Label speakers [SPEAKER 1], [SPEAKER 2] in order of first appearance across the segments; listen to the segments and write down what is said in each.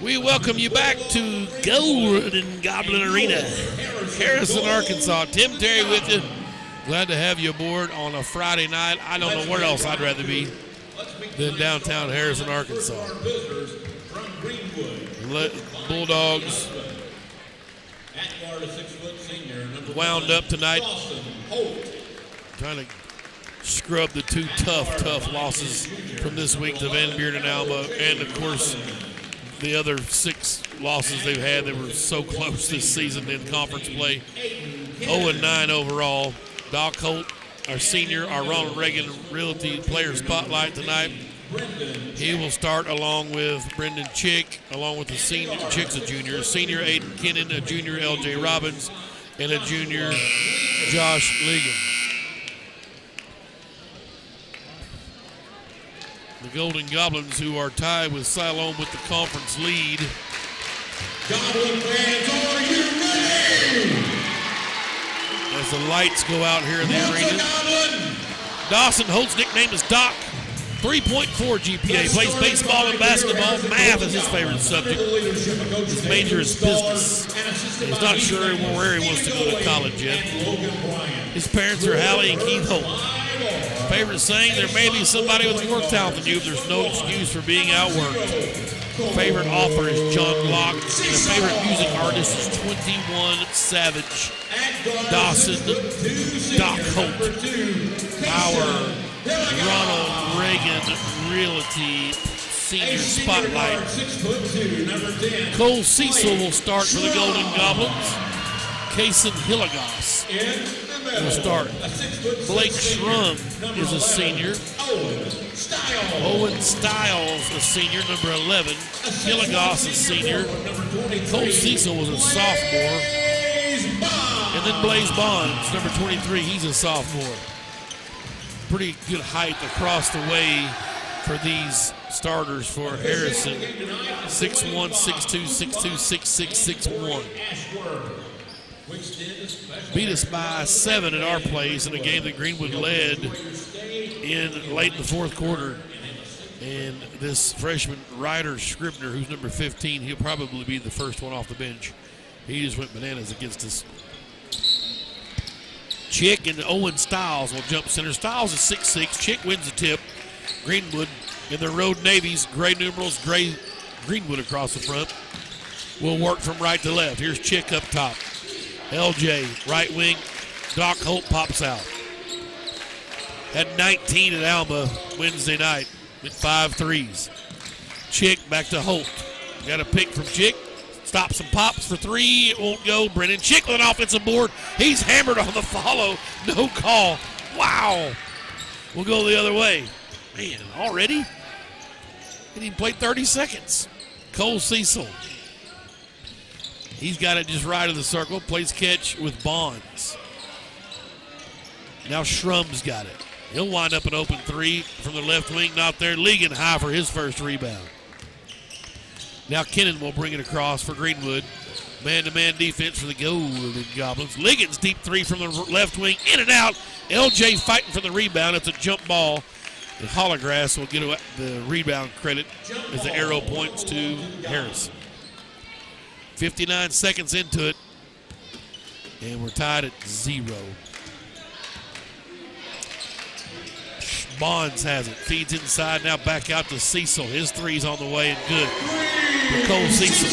[SPEAKER 1] We welcome you back to Golden Goblin Arena, Harrison, Arkansas. Tim Terry with you. Glad to have you aboard on a Friday night. I don't know where else I'd rather be than downtown Harrison, Arkansas. Bulldogs wound up tonight, trying to scrub the two tough losses from this week to Van Buren and Alma, and of course the other 6 losses they've had. They were so close this season in conference play. 0-9 overall. Doc Holt, our senior, our Ronald Reagan Realty Player Spotlight tonight. He will start along with Brendan Chick, along with the senior. Chick's a junior. Senior Aiden Kennan, a junior L.J. Robbins, and a junior Josh Ligon. The Golden Goblins, who are tied with Siloam with the conference lead.
[SPEAKER 2] Goblin fans, are you ready?
[SPEAKER 1] As the lights go out here in the arena. Dawson Holt's nickname is Doc. 3.4 GPA. Plays baseball and basketball. Math is his favorite subject. His major is business. He's not sure where he wants to go to college yet. His parents are Hallie and Keith Holt. Favorite saying, there may be somebody with more talent than you, but there's no excuse for being outworked. Favorite author is John Locke. And his favorite music artist is 21 Savage. Dawson, Doc Holt. Our Ronald Reagan Realty Senior Spotlight. Cole Cecil will start for the Golden Goblins. Kason Hilligos will start. Blake Schrum is a senior. Owen Stiles, a senior, number 11. Hilligos, a senior. Cole Cecil was a sophomore. And then Blaze Bonds, number 23, he's a sophomore. Pretty good height across the way for these starters for Harrison. 6'1", 6'2", 6'2", 6'6", 6'1". Beat us by 7 at our place in a game that Greenwood led in late in the fourth quarter. And this freshman Ryder Scribner, who's number 15, he'll probably be the first one off the bench. He just went bananas against us. Chick and Owen Stiles will jump center. Stiles is 6'6". Chick wins the tip. Greenwood in their road navies, gray numerals, gray Greenwood across the front. Will work from right to left. Here's Chick up top. LJ, right wing. Doc Holt pops out. Had 19 at Alma Wednesday night with 5 threes. Chick back to Holt. Got a pick from Chick. Stops and pops for 3. It won't go. Brennan Chick with an offensive board. He's hammered on the follow. No call. Wow. We'll go the other way. Man, already? Didn't even play 30 seconds. Cole Cecil. He's got it just right of the circle. Plays catch with Bonds. Now Shrum's got it. He'll wind up an open 3 from the left wing. Not there. Ligon high for his first rebound. Now Kennan will bring it across for Greenwood. Man-to-man defense for the Golden Goblins. Ligon's deep 3 from the left wing. In and out. LJ fighting for the rebound. It's a jump ball. And Hollowgrass will get the rebound credit as the arrow points to Harris. 59 seconds into it. And we're tied at 0. Bonds has it. Feeds inside. Now back out to Cecil. His 3's on the way and good. For Cole Cecil.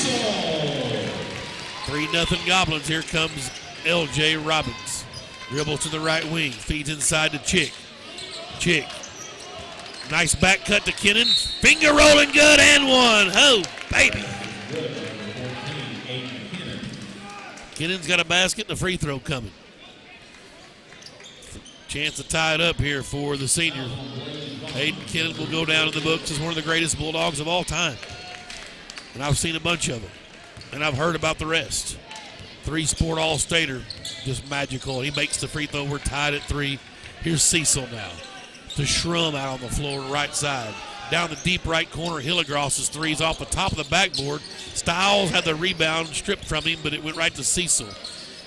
[SPEAKER 1] 3-0 Goblins. Here comes L.J. Robbins. Dribbles to the right wing. Feeds inside to Chick. Chick. Nice back cut to Kennan. Finger rolling good and one. Oh, baby. Kennan's got a basket and a free throw coming. Chance to tie it up here for the senior. Aiden Kennan will go down in the books as one of the greatest Bulldogs of all time. And I've seen a bunch of them. And I've heard about the rest. 3-sport All-Stater, just magical. He makes the free throw. We're tied at 3. Here's Cecil now. To Schrum out on the floor, right side. Down the deep right corner, Hilligross's 3's off the top of the backboard. Stiles had the rebound stripped from him, but it went right to Cecil.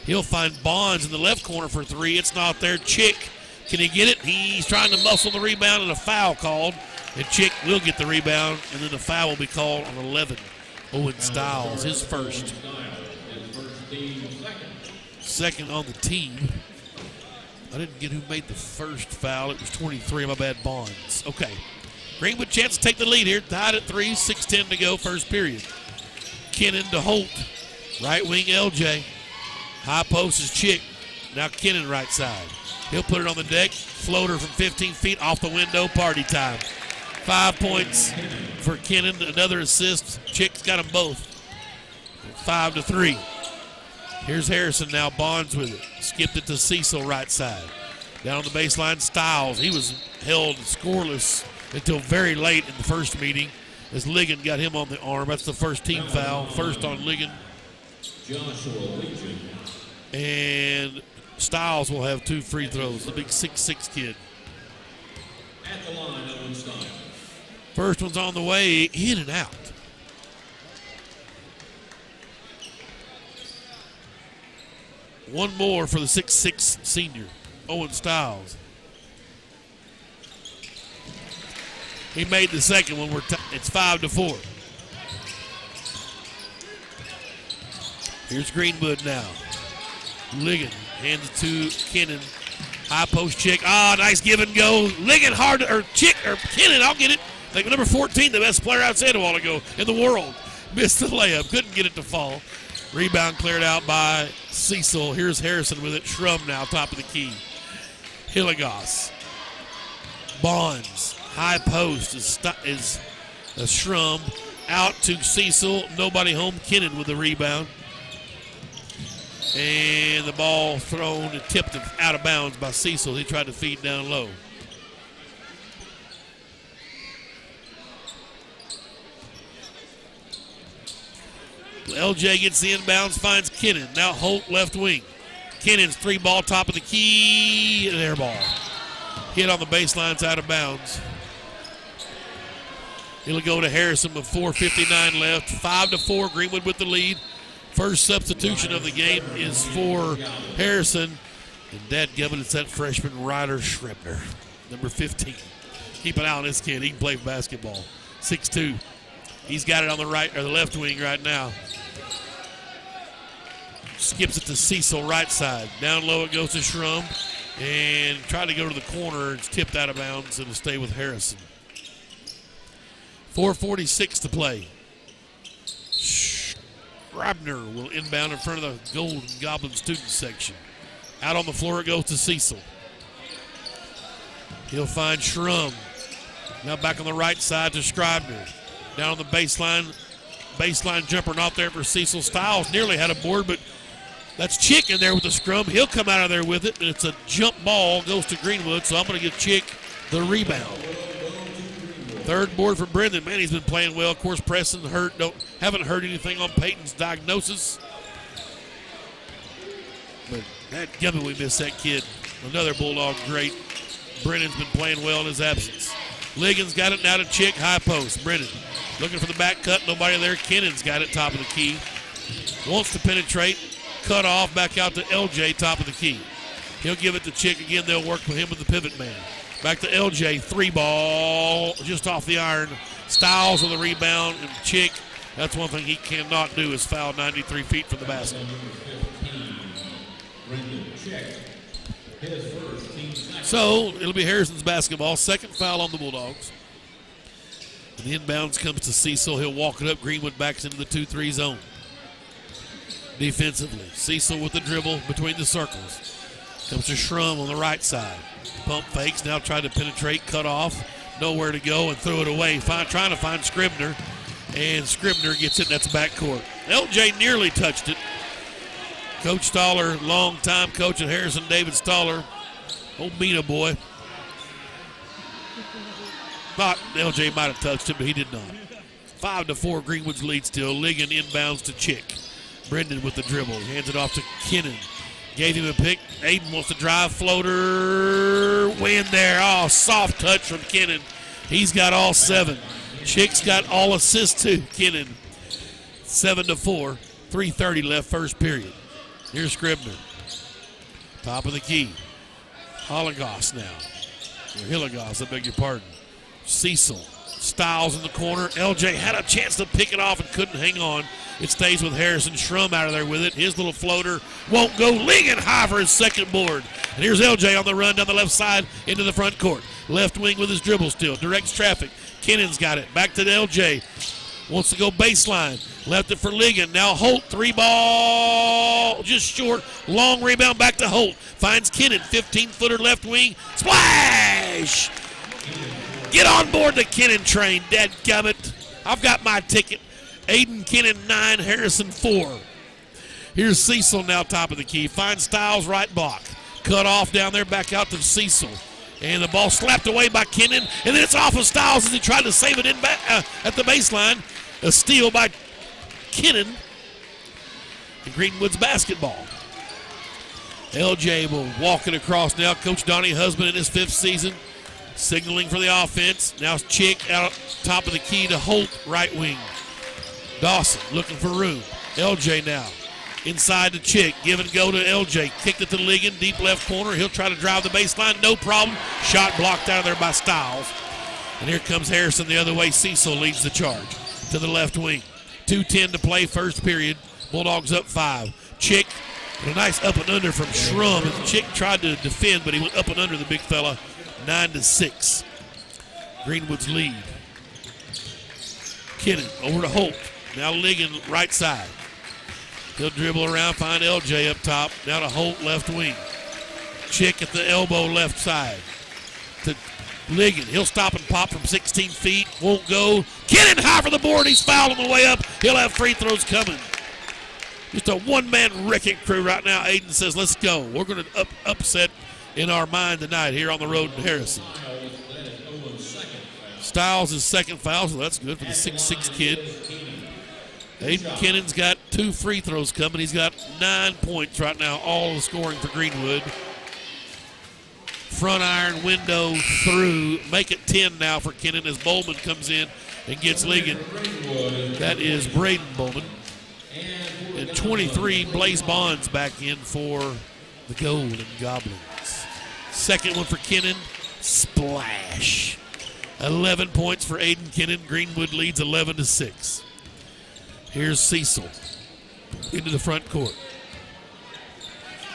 [SPEAKER 1] He'll find Bonds in the left corner for 3. It's not there. Chick, can he get it? He's trying to muscle the rebound and a foul called. And Chick will get the rebound, and then the foul will be called on 11. Owen Stiles, his first. Second on the team. I didn't get who made the first foul. It was 23, my bad, Bonds. Okay. Greenwood chance to take the lead here. Tied at 3, 6:10 to go, first period. Kennan to Holt. Right wing LJ. High post is Chick. Now Kennan right side. He'll put it on the deck. Floater from 15 feet off the window. Party time. 5 points for Kennan. Another assist. Chick's got them both. 5-3. Here's Harrison now. Bonds with it. Skipped it to Cecil right side. Down on the baseline, Stiles. He was held scoreless until very late in the first meeting as Ligon got him on the arm. That's the first team foul. First on Ligon. And Stiles will have 2 free throws. The big 6'6" kid.
[SPEAKER 2] At the line, Owen Stiles.
[SPEAKER 1] First one's on the way, in and out. One more for the 6'6" senior, Owen Stiles. He made the second one. It's 5-4. Here's Greenwood now. Ligon hands it to Kennan. High post Chick. Nice give and go. Ligon hard, or Chick, or Kennan, I'll get it. Like number 14, the best player I'd said a while ago in the world. Missed the layup. Couldn't get it to fall. Rebound cleared out by Cecil. Here's Harrison with it. Shrum now, top of the key. Hilligoss. Bonds. High post is a Shrum. Out to Cecil. Nobody home. Kennan with the rebound. And the ball thrown and tipped out of bounds by Cecil. He tried to feed down low. LJ gets the inbounds, finds Kennan. Now Holt left wing. Kennan's 3-ball, top of the key, and air ball. Hit on the baseline's out of bounds. It'll go to Harrison with 4:59 left. 5-4, Greenwood with the lead. First substitution of the game is for Harrison. And dadgummit, it's that freshman Ryder Schrebner, number 15. Keep an eye on this kid. He can play basketball. 6'2". He's got it on the right or the left wing right now. Skips it to Cecil right side. Down low it goes to Shrum. And tried to go to the corner. It's tipped out of bounds. It'll stay with Harrison. 4:46 to play. Schreiber will inbound in front of the Golden Goblin student section. Out on the floor it goes to Cecil. He'll find Shrum. Now back on the right side to Schreiber. Down on the baseline jumper not there for Cecil. Stiles nearly had a board, but that's Chick in there with the scrum. He'll come out of there with it, and it's a jump ball, goes to Greenwood, so I'm going to give Chick the rebound. Third board for Brendan. Man, he's been playing well. Of course, Preston hurt. Haven't heard anything on Peyton's diagnosis. But dadgummit, we miss that kid. Another Bulldog great. Brennan's been playing well in his absence. Ligon's got it now to Chick, high post. Brennan looking for the back cut, nobody there. Kennan's got it, top of the key. Wants to penetrate, cut off, back out to LJ, top of the key. He'll give it to Chick again. They'll work with him with the pivot man. Back to LJ, 3-ball, just off the iron. Stiles with the rebound, and Chick, that's one thing he cannot do is foul 93 feet from the basket. So it'll be Harrison's basketball. Second foul on the Bulldogs. And the inbounds comes to Cecil. He'll walk it up. Greenwood backs into the 2-3 zone. Defensively, Cecil with the dribble between the circles. Comes to Shrum on the right side. Pump fakes, now trying to penetrate, cut off. Nowhere to go and throw it away. Trying to find Scribner. And Scribner gets it, and that's backcourt. LJ nearly touched it. Coach Stoller, long-time coach at Harrison, David Stoller. Old Mina boy. LJ might have touched it, but he did not. 5-4, Greenwood's lead still. Ligon inbounds to Chick. Brendan with the dribble. Hands it off to Kennan. Gave him a pick. Aiden wants to drive, floater. Win there. Oh, soft touch from Kennan. He's got all 7. Chick's got all assists too. Kennan. 7-4. 3:30 left first period. Here's Scribner. Top of the key. Hilligoss now. I beg your pardon. Cecil. Styles in the corner. LJ had a chance to pick it off and couldn't hang on. It stays with Harrison. Schrum out of there with it. His little floater won't go. Ligon high for his second board. And here's LJ on the run down the left side into the front court. Left wing with his dribble still. Directs traffic. Kennan's got it. Back to LJ. Wants to go baseline. Left it for Ligon. Now Holt. 3-ball. Just short. Long rebound back to Holt. Finds Kennan. 15-footer left wing. Splash! Get on board the Kennan train, dadgummit. I've got my ticket. Aiden Kennan 9, Harrison 4. Here's Cecil now top of the key. Finds Styles right block. Cut off down there, back out to Cecil. And the ball slapped away by Kennan. And then it's off of Styles as he tried to save it in back, at the baseline. A steal by Kennan. And Greenwood's basketball. LJ will walk it across now. Coach Donnie Husband in his 5th season. Signaling for the offense. Now Chick out top of the key to Holt, right wing. Dawson looking for room. LJ now. Inside to Chick. Give and go to LJ. Kicked it to Ligon. Deep left corner. He'll try to drive the baseline. No problem. Shot blocked out of there by Styles. And here comes Harrison the other way. Cecil leads the charge to the left wing. 2:10 to play, first period. Bulldogs up 5. Chick, a nice up and under from Schrum. And Chick tried to defend, but he went up and under the big fella. 9-6. Greenwood's lead. Kennan over to Holt. Now Ligon right side. He'll dribble around, find LJ up top. Now to Holt left wing. Chick at the elbow left side. To Ligon. He'll stop and pop from 16 feet. Won't go. Kennan high for the board. He's fouled on the way up. He'll have free throws coming. Just a one-man wrecking crew right now. Aiden says, let's go. We're going to upset in our mind tonight here on the road in Harrison. Styles' is second foul, so that's good for the 6'6 kid. Aiden Kennan's got 2 free throws coming. He's got 9 points right now, all the scoring for Greenwood. Front iron window through. Make it 10 now for Kennan as Bowman comes in and gets Ligon. That is Braden Bowman. And 23, Blaze Bonds back in for the Golden Goblins. Second one for Kennan. Splash. 11 points for Aiden Kennan. Greenwood leads 11-6. Here's Cecil into the front court.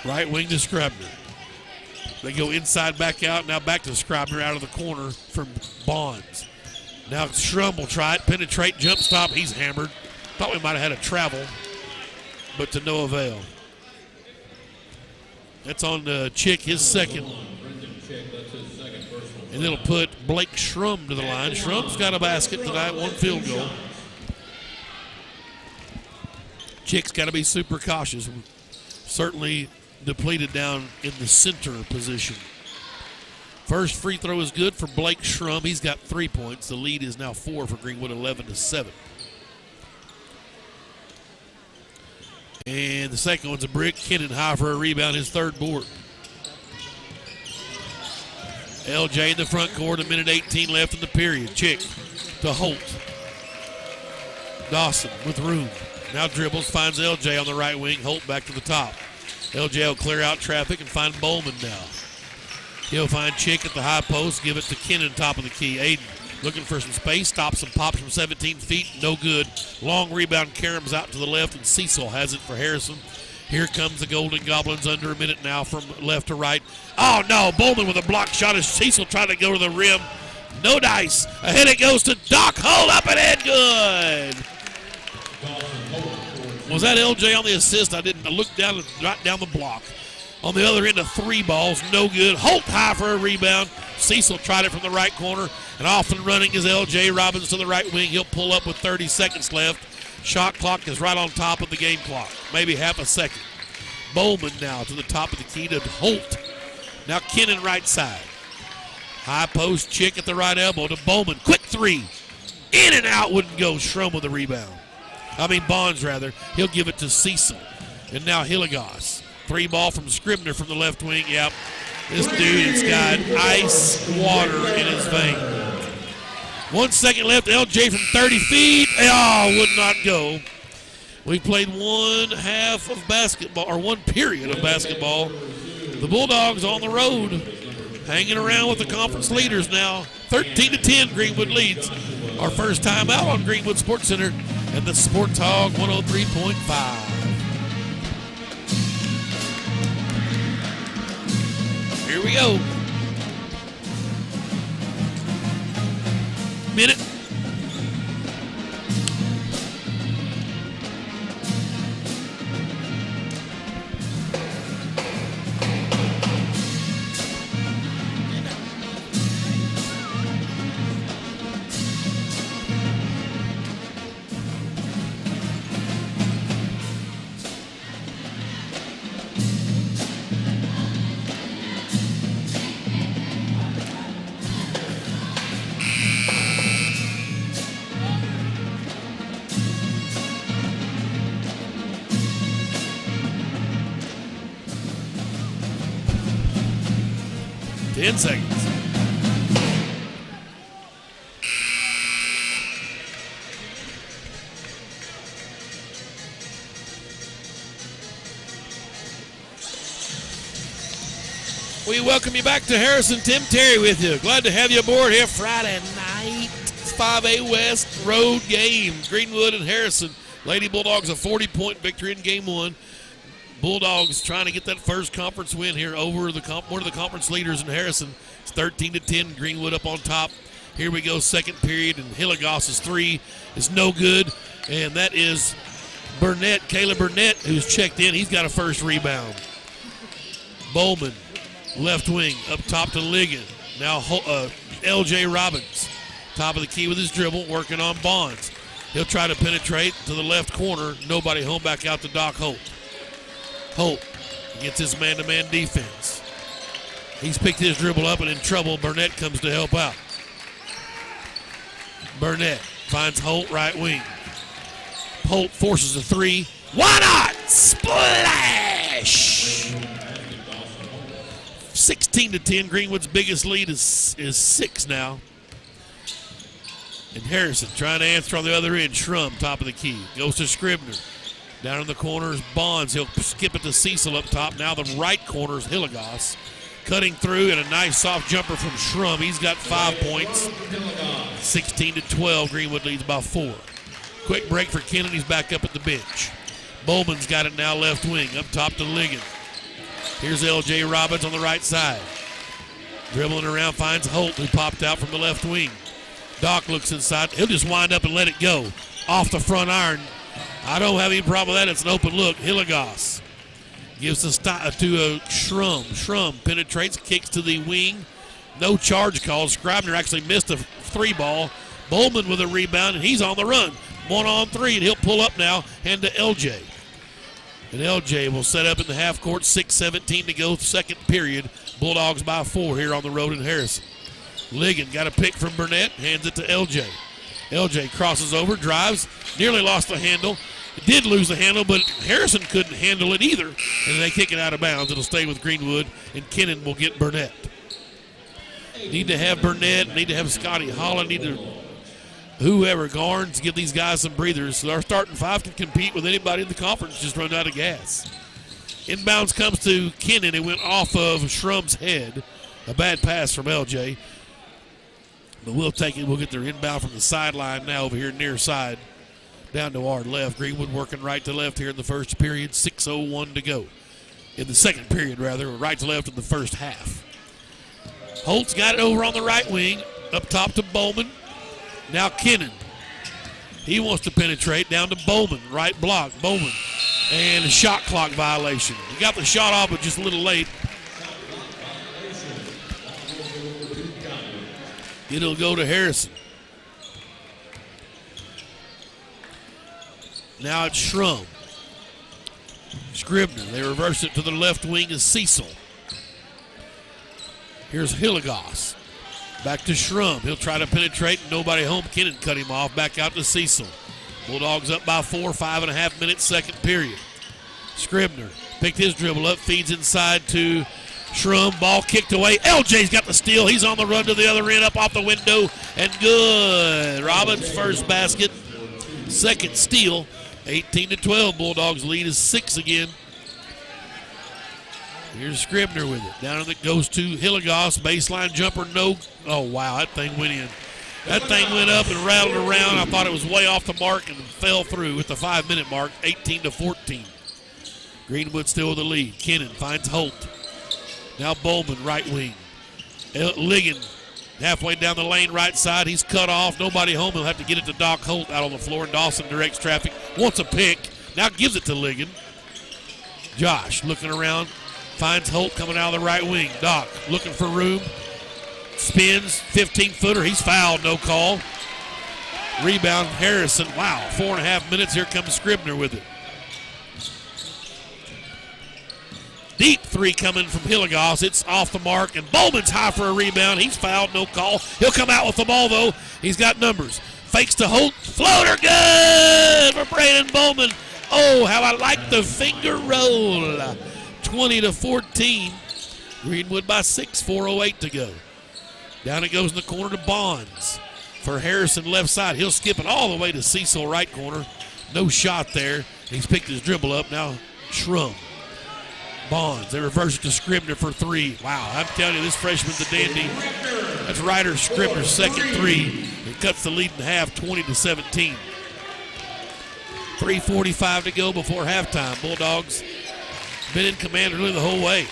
[SPEAKER 1] Right wing to Scribner. They go inside, back out. Now back to Scribner out of the corner from Bonds. Now Schrum will try it. Penetrate, jump stop. He's hammered. Thought we might have had a travel, but to no avail. That's on Chick, his second. And it'll put Blake Schrum to the line. Schrum's got a basket tonight, 1 field goal. Chick's got to be super cautious. Certainly depleted down in the center position. First free throw is good for Blake Schrum. He's got 3 points. The lead is now 4 for Greenwood, 11-7. And the second one's a brick. Kennan high for a rebound, his third board. LJ in the front court, 1:18 left in the period. Chick to Holt. Dawson with room. Now dribbles, finds LJ on the right wing. Holt back to the top. LJ will clear out traffic and find Bowman now. He'll find Chick at the high post, give it to Kennan top of the key. Aiden looking for some space, stops and pops from 17 feet, no good. Long rebound, Karam's out to the left, and Cecil has it for Harrison. Here comes the Golden Goblins, under a minute now from left to right. Oh no, Bowman with a block shot as Cecil tried to go to the rim. No dice. Ahead it goes to Doc Holt, up and in, good. Was that LJ on the assist? I didn't. I looked down right down the block. On the other end of 3 balls, no good. Holt high for a rebound. Cecil tried it from the right corner, and off and running is LJ Robbins to the right wing. He'll pull up with 30 seconds left. Shot clock is right on top of the game clock, maybe half a second. Bowman now to the top of the key to Holt. Now Kennan right side. High post, Chick at the right elbow to Bowman. Quick 3. In and out, wouldn't go. Schrum with the rebound. Bonds rather. He'll give it to Cecil. And now Hilligos. 3 ball from Scribner from the left wing. Yep. This dude has got ice water in his vein. 1 second left. LJ from 30 feet. Oh, would not go. We played 1 half of basketball, or 1 period of basketball. The Bulldogs on the road, hanging around with the conference leaders now. 13-10, Greenwood leads. Our first time out on Greenwood Sports Center and the Sports Hog 103.5. Here we go. Minute. Ten seconds. We welcome you back to Harrison. Tim Terry with you. Glad to have you aboard here Friday night. It's 5A West road game. Greenwood and Harrison. Lady Bulldogs a 40-point victory in game one. Bulldogs trying to get that first conference win here over one of the conference leaders in Harrison. It's 13-10, Greenwood up on top. Here we go, second period, and Hilligoss's three is no good, and that is Burnett, Caleb Burnett, who's checked in. He's got a first rebound. Bowman, left wing, up top to Ligon. Now L.J. Robbins, top of the key with his dribble, working on Bonds. He'll try to penetrate to the left corner. Nobody home, back out to Doc Holt. Holt gets his man-to-man defense. He's picked his dribble up and in trouble. Burnett comes to help out. Burnett finds Holt right wing. Holt forces a three. Why not? Splash! 16-10. Greenwood's biggest lead is 6 now. And Harrison trying to answer on the other end. Shrum, top of the key. Goes to Scribner. Down in the corners, Bonds. He'll skip it to Cecil up top. Now the right corner is Hilligoss. Cutting through, and a nice soft jumper from Shrum. He's got 5 points. 16-12. Greenwood leads by 4. Quick break for Kennan. He's back up at the bench. Bowman's got it now left wing. Up top to Ligon. Here's L.J. Robbins on the right side. Dribbling around, finds Holt, who popped out from the left wing. Doc looks inside. He'll just wind up and let it go. Off the front iron. I don't have any problem with that. It's an open look. Hilligoss gives the to Shrum. Shrum penetrates, kicks to the wing. No charge call. Scribner actually missed a 3 ball. Bowman with a rebound, and he's on the run. 1-on-3, and he'll pull up now, hand to LJ. And LJ will set up in the half court. 6:17 to go, second period. Bulldogs by 4 here on the road in Harrison. Ligon got a pick from Burnett, hands it to LJ. LJ crosses over, drives, nearly lost the handle. Did lose the handle, but Harrison couldn't handle it either. And they kick it out of bounds. It'll stay with Greenwood, and Kennan will get Burnett. Need to have Burnett, need to have Scotty Holland, need to whoever, Garnes, give these guys some breathers. So our starting 5 can compete with anybody in the conference, just run out of gas. Inbounds comes to Kennan. It went off of Shrum's head. A bad pass from LJ. But we'll take it. We'll get their inbound from the sideline now over here near side. Down to our left. Greenwood working right to left here in the first period. 6:01 to go. In the second period, rather. Right to left in the first half. Holt's got it over on the right wing. Up top to Bowman. Now Kennan. He wants to penetrate down to Bowman. Right block. Bowman. And a shot clock violation. He got the shot off, but just a little late. It'll go to Harrison. Now it's Shrum. Scribner. They reverse it to the left wing is Cecil. Here's Hilligoss. Back to Shrum. He'll try to penetrate. Nobody home. Kennan cut him off. Back out to Cecil. Bulldogs up by 4, 5.5 minutes, second period. Scribner picked his dribble up, feeds inside to Shrum. Ball kicked away. LJ's got the steal. He's on the run to the other end, up off the window, and good. Robbins' first basket. Second steal. 18-12. Bulldogs lead is 6 again. Here's Scribner with it. Down and it goes to Hilligoss. Baseline jumper, no. Oh, wow, that thing went in. That thing went up and rattled around. I thought it was way off the mark and fell through at the 5-minute mark, 18-14. Greenwood still with the lead. Kennan finds Holt. Now Bowman, right wing. Ligon halfway down the lane, right side. He's cut off. Nobody home. He'll have to get it to Doc Holt out on the floor. And Dawson directs traffic. Wants a pick. Now gives it to Ligon. Josh looking around. Finds Holt coming out of the right wing. Doc looking for room. Spins. 15-footer. He's fouled. No call. Rebound Harrison. Wow. 4.5 minutes. Here comes Scribner with it. Deep three coming from Hilligoss. It's off the mark, and Bowman's high for a rebound. He's fouled, no call. He'll come out with the ball, though. He's got numbers. Fakes to Holt. Floater good for Braden Bowman. Oh, how I like the finger roll. 20-14. Greenwood by 6, 4:08 to go. Down it goes in the corner to Bonds. For Harrison left side. He'll skip it all the way to Cecil right corner. No shot there. He's picked his dribble up. Now Schrum. Bonds, they reverse it to Scribner for 3. Wow, I'm telling you, this freshman's a dandy. That's Ryder Scribner's second 3. It cuts the lead in half, 20-17. 3:45 to go before halftime. Bulldogs been in command really the whole way.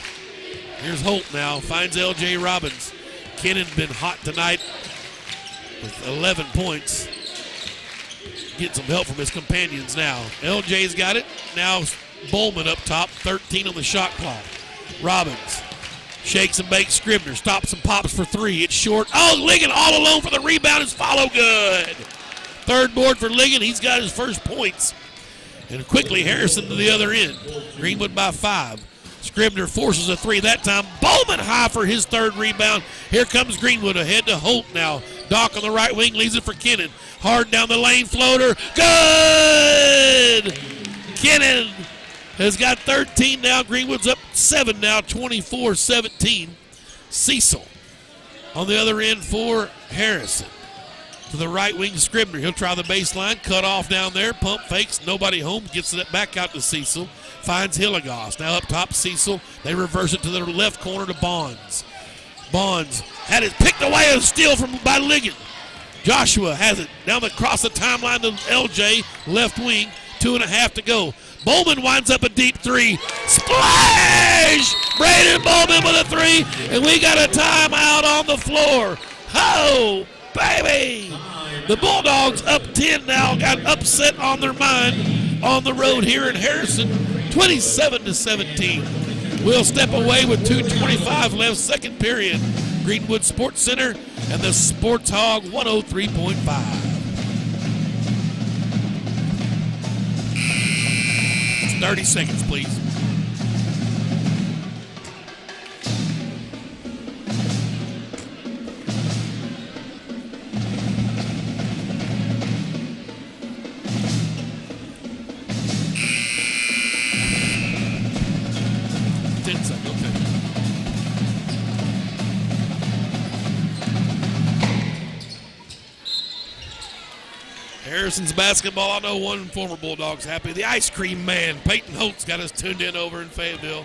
[SPEAKER 1] Here's Holt now, finds L.J. Robbins. Kennan's been hot tonight with 11 points. Getting some help from his companions now. L.J.'s got it. Now Bowman up top, 13 on the shot clock. Robbins shakes and bakes Scribner, stops and pops for 3. It's short. Oh, Ligon all alone for the rebound. Is follow good. Third board for Ligon. He's got his first points. And quickly Harrison to the other end. Greenwood by 5. Scribner forces a 3 that time. Bowman high for his third rebound. Here comes Greenwood ahead to Holt now. Doc on the right wing leaves it for Kennan. Hard down the lane floater. Good! Kennan has got 13 now. Greenwood's up 7 now, 24-17. Cecil on the other end for Harrison. To the right wing, Scribner. He'll try the baseline. Cut off down there. Pump fakes. Nobody home. Gets it back out to Cecil. Finds Hilligoss. Now up top, Cecil. They reverse it to the left corner to Bonds. Bonds had it picked away, a steal by Ligon. Joshua has it down across the timeline to LJ, left wing. 2.5 to go. Bowman winds up a deep 3. Splash! Braden Bowman with a 3, and we got a timeout on the floor. Oh, baby! The Bulldogs up 10 now, got upset on their mind on the road here in Harrison, 27-17. We'll step away with 2:25 left, second period. Greenwood Sports Center and the Sports Hog 103.5. 30 seconds, please. Harrison's basketball. I know one former Bulldog's happy. The ice cream man, Peyton Holtz, got us tuned in over in Fayetteville.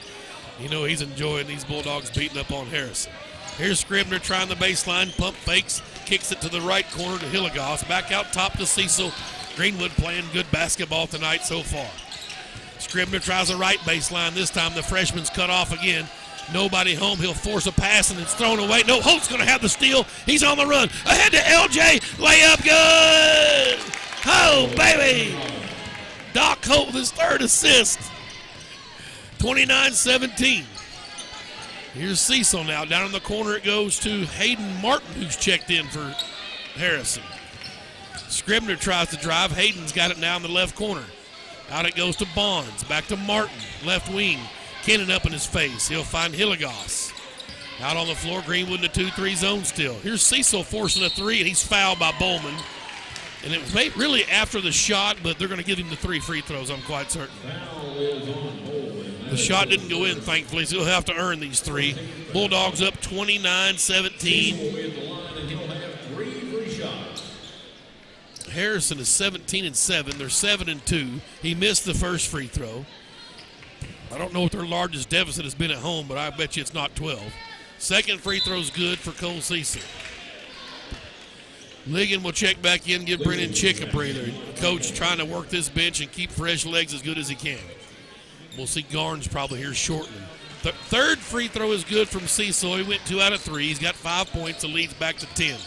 [SPEAKER 1] You know he's enjoying these Bulldogs beating up on Harrison. Here's Scribner trying the baseline, pump fakes, kicks it to the right corner to Hilligoss. Back out top to Cecil. Greenwood playing good basketball tonight so far. Scribner tries the right baseline. This time the freshman's cut off again. Nobody home. He'll force a pass and it's thrown away. No, Holt's going to have the steal. He's on the run. Ahead to LJ. Layup good. Oh, baby. Doc Holt with his third assist. 29-17. Here's Cecil now. Down in the corner it goes to Hayden Martin, who's checked in for Harrison. Scribner tries to drive. Hayden's got it now in the left corner. Out it goes to Bonds. Back to Martin. Left wing. Kennan up in his face. He'll find Hilligoss. Out on the floor, Greenwood in the 2-3 zone still. Here's Cecil forcing a 3, and he's fouled by Bowman. And it was made really after the shot, but they're going to give him the 3 free throws, I'm quite certain. The shot didn't go in, thankfully, so he'll have to earn these 3. Bulldogs up 29-17. Harrison is 17-7. They're 7-2. He missed the first free throw. I don't know what their largest deficit has been at home, but I bet you it's not 12. Second free throw's good for Cole Cecil. Ligon will check back in, give Brennan Chick a breather. Coach trying to work this bench and keep fresh legs as good as he can. We'll see Garnes probably here shortly. Third free throw is good from Cecil. He went 2 out of 3. He's got 5 points. The lead's back to 10.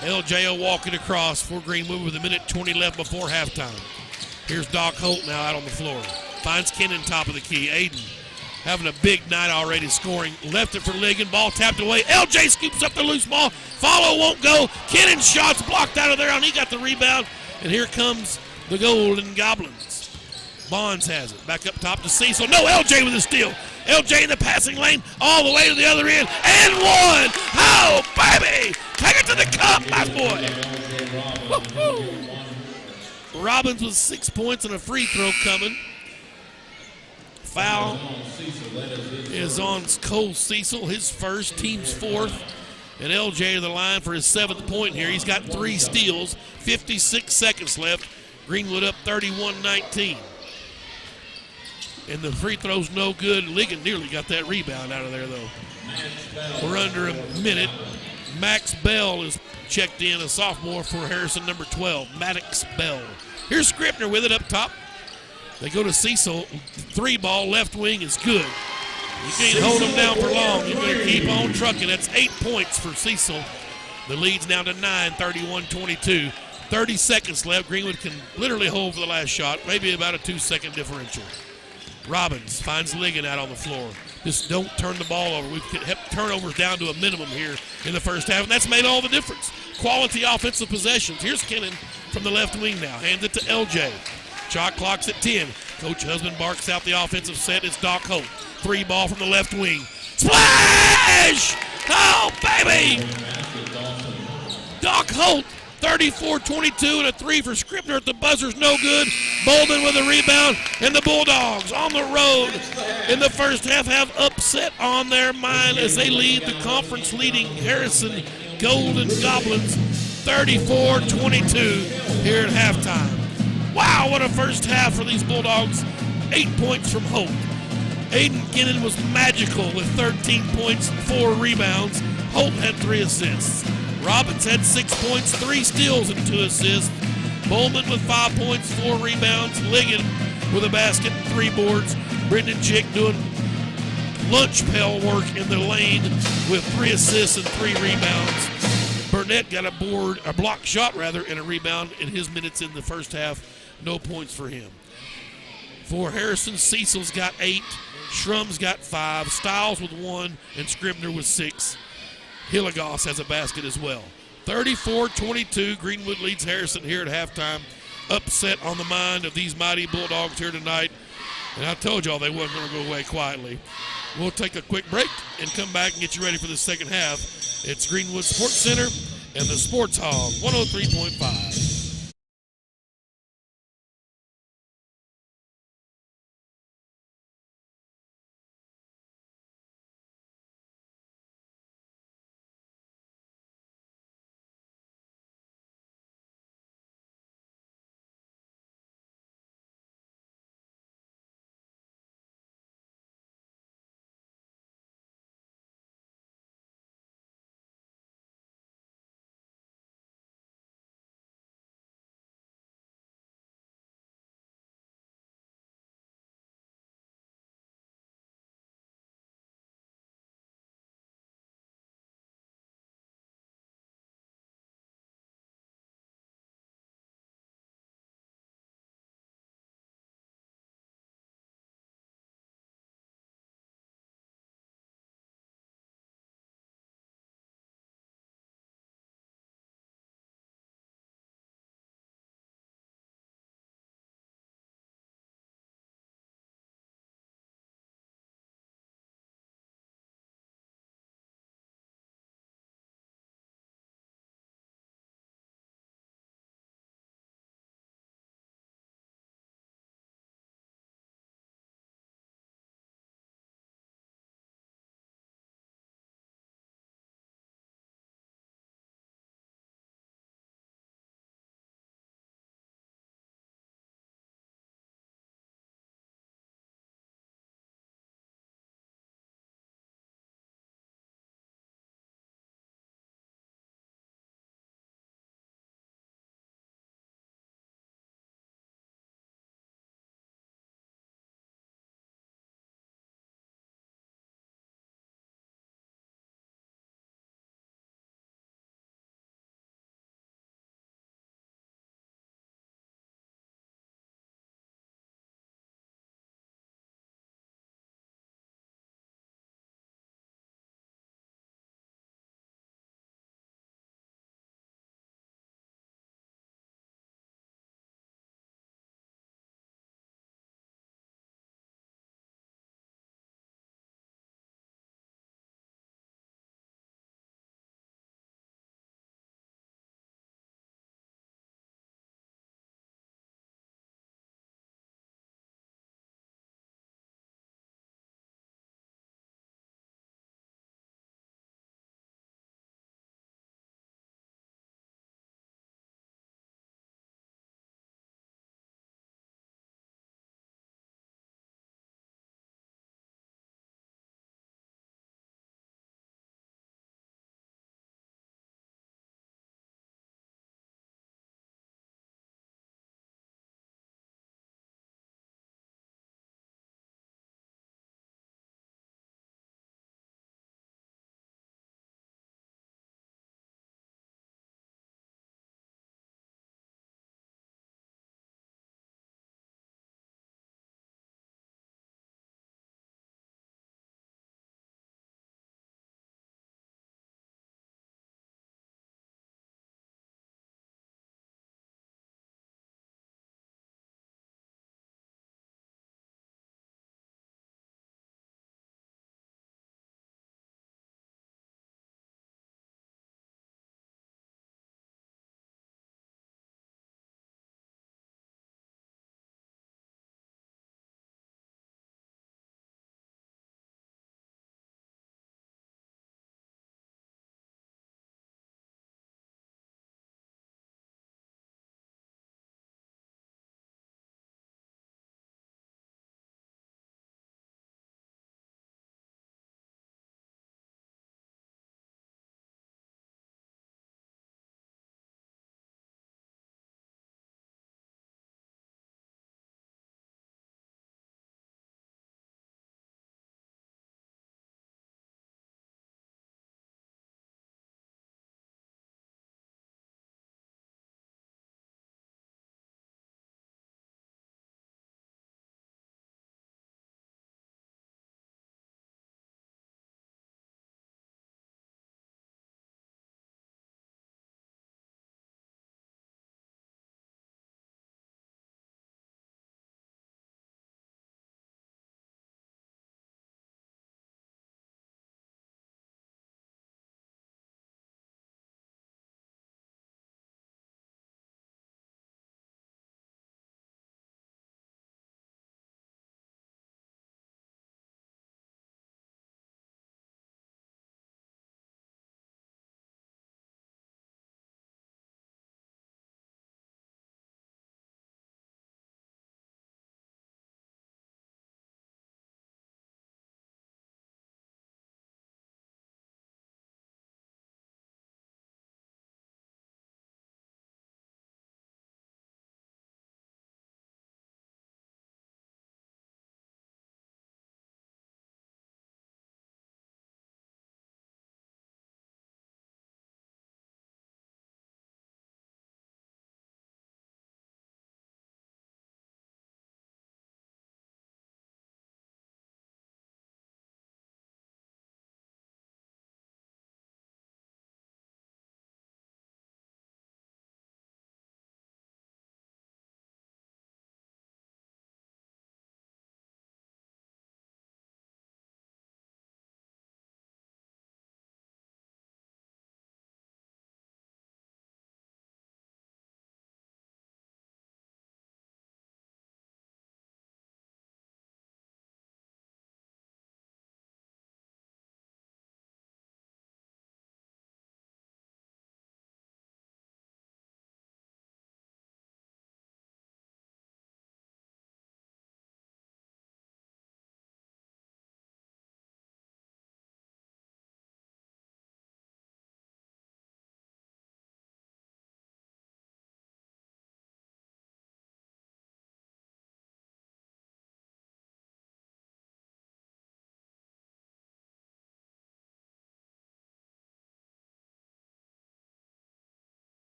[SPEAKER 1] LJ walking across for Greenwood with 1:20 left before halftime. Here's Doc Holt now out on the floor. Finds Kennan top of the key. Aiden having a big night already scoring. Left it for Ligon. Ball tapped away. LJ scoops up the loose ball. Follow won't go. Kennan's shot's blocked out of there, and he got the rebound. And here comes the Golden Goblins. Bonds has it. Back up top to Cecil. No, LJ with a steal. LJ in the passing lane all the way to the other end. And one. Oh, baby. Take it to the cup, my boy. Woo-hoo. Robbins with 6 points and a free throw coming. Foul is on Cole Cecil, his first, team's fourth. And LJ to the line for his 7th point here. He's got 3 steals, 56 seconds left. Greenwood up 31-19. And the free throw's no good. Ligon nearly got that rebound out of there, though. We're under a minute. Max Bell is checked in, a sophomore for Harrison, number 12. Maddox Bell. Here's Scribner with it up top. They go to Cecil. 3 ball, left wing is good. You can't hold them down for long. You're going to keep on trucking. That's 8 points for Cecil. The lead's now to 9, 31-22. 30 seconds left. Greenwood can literally hold for the last shot, maybe about a 2-second differential. Robbins finds Ligon out on the floor. Just don't turn the ball over. We've kept turnovers down to a minimum here in the first half, and that's made all the difference. Quality offensive possessions. Here's Kennan from the left wing now. Hands it to LJ. Shot clock's at 10. Coach Husband barks out the offensive set. It's Doc Holt. 3 ball from the left wing. Splash! Oh, baby! Doc Holt, 34-22, and a 3 for Scribner at the buzzer's no good. Bowman with a rebound, and the Bulldogs on the road in the first half have upset on their mind as they lead the conference-leading Harrison Golden Goblins 34-22 here at halftime. Wow, what a first half for these Bulldogs. 8 points from Holt. Aiden Kennan was magical with 13 points, 4 rebounds. Holt had 3 assists. Robbins had 6 points, 3 steals, and 2 assists. Bowman with 5 points, 4 rebounds. Ligon with a basket and 3 boards. Brendan Chick doing lunch pail work in the lane with 3 assists and 3 rebounds. Burnett got a block shot rather, and a rebound in his minutes in the first half. No points for him. For Harrison, Cecil's got 8. Shrum's got 5. Stiles with 1, and Scribner with 6. Hilligoss has a basket as well. 34-22, Greenwood leads Harrison here at halftime. Upset on the mind of these mighty Bulldogs here tonight. And I told y'all they wasn't going to go away quietly. We'll take a quick break and come back and get you ready for the second half. It's Greenwood Sports Center and the Sports Hog, 103.5.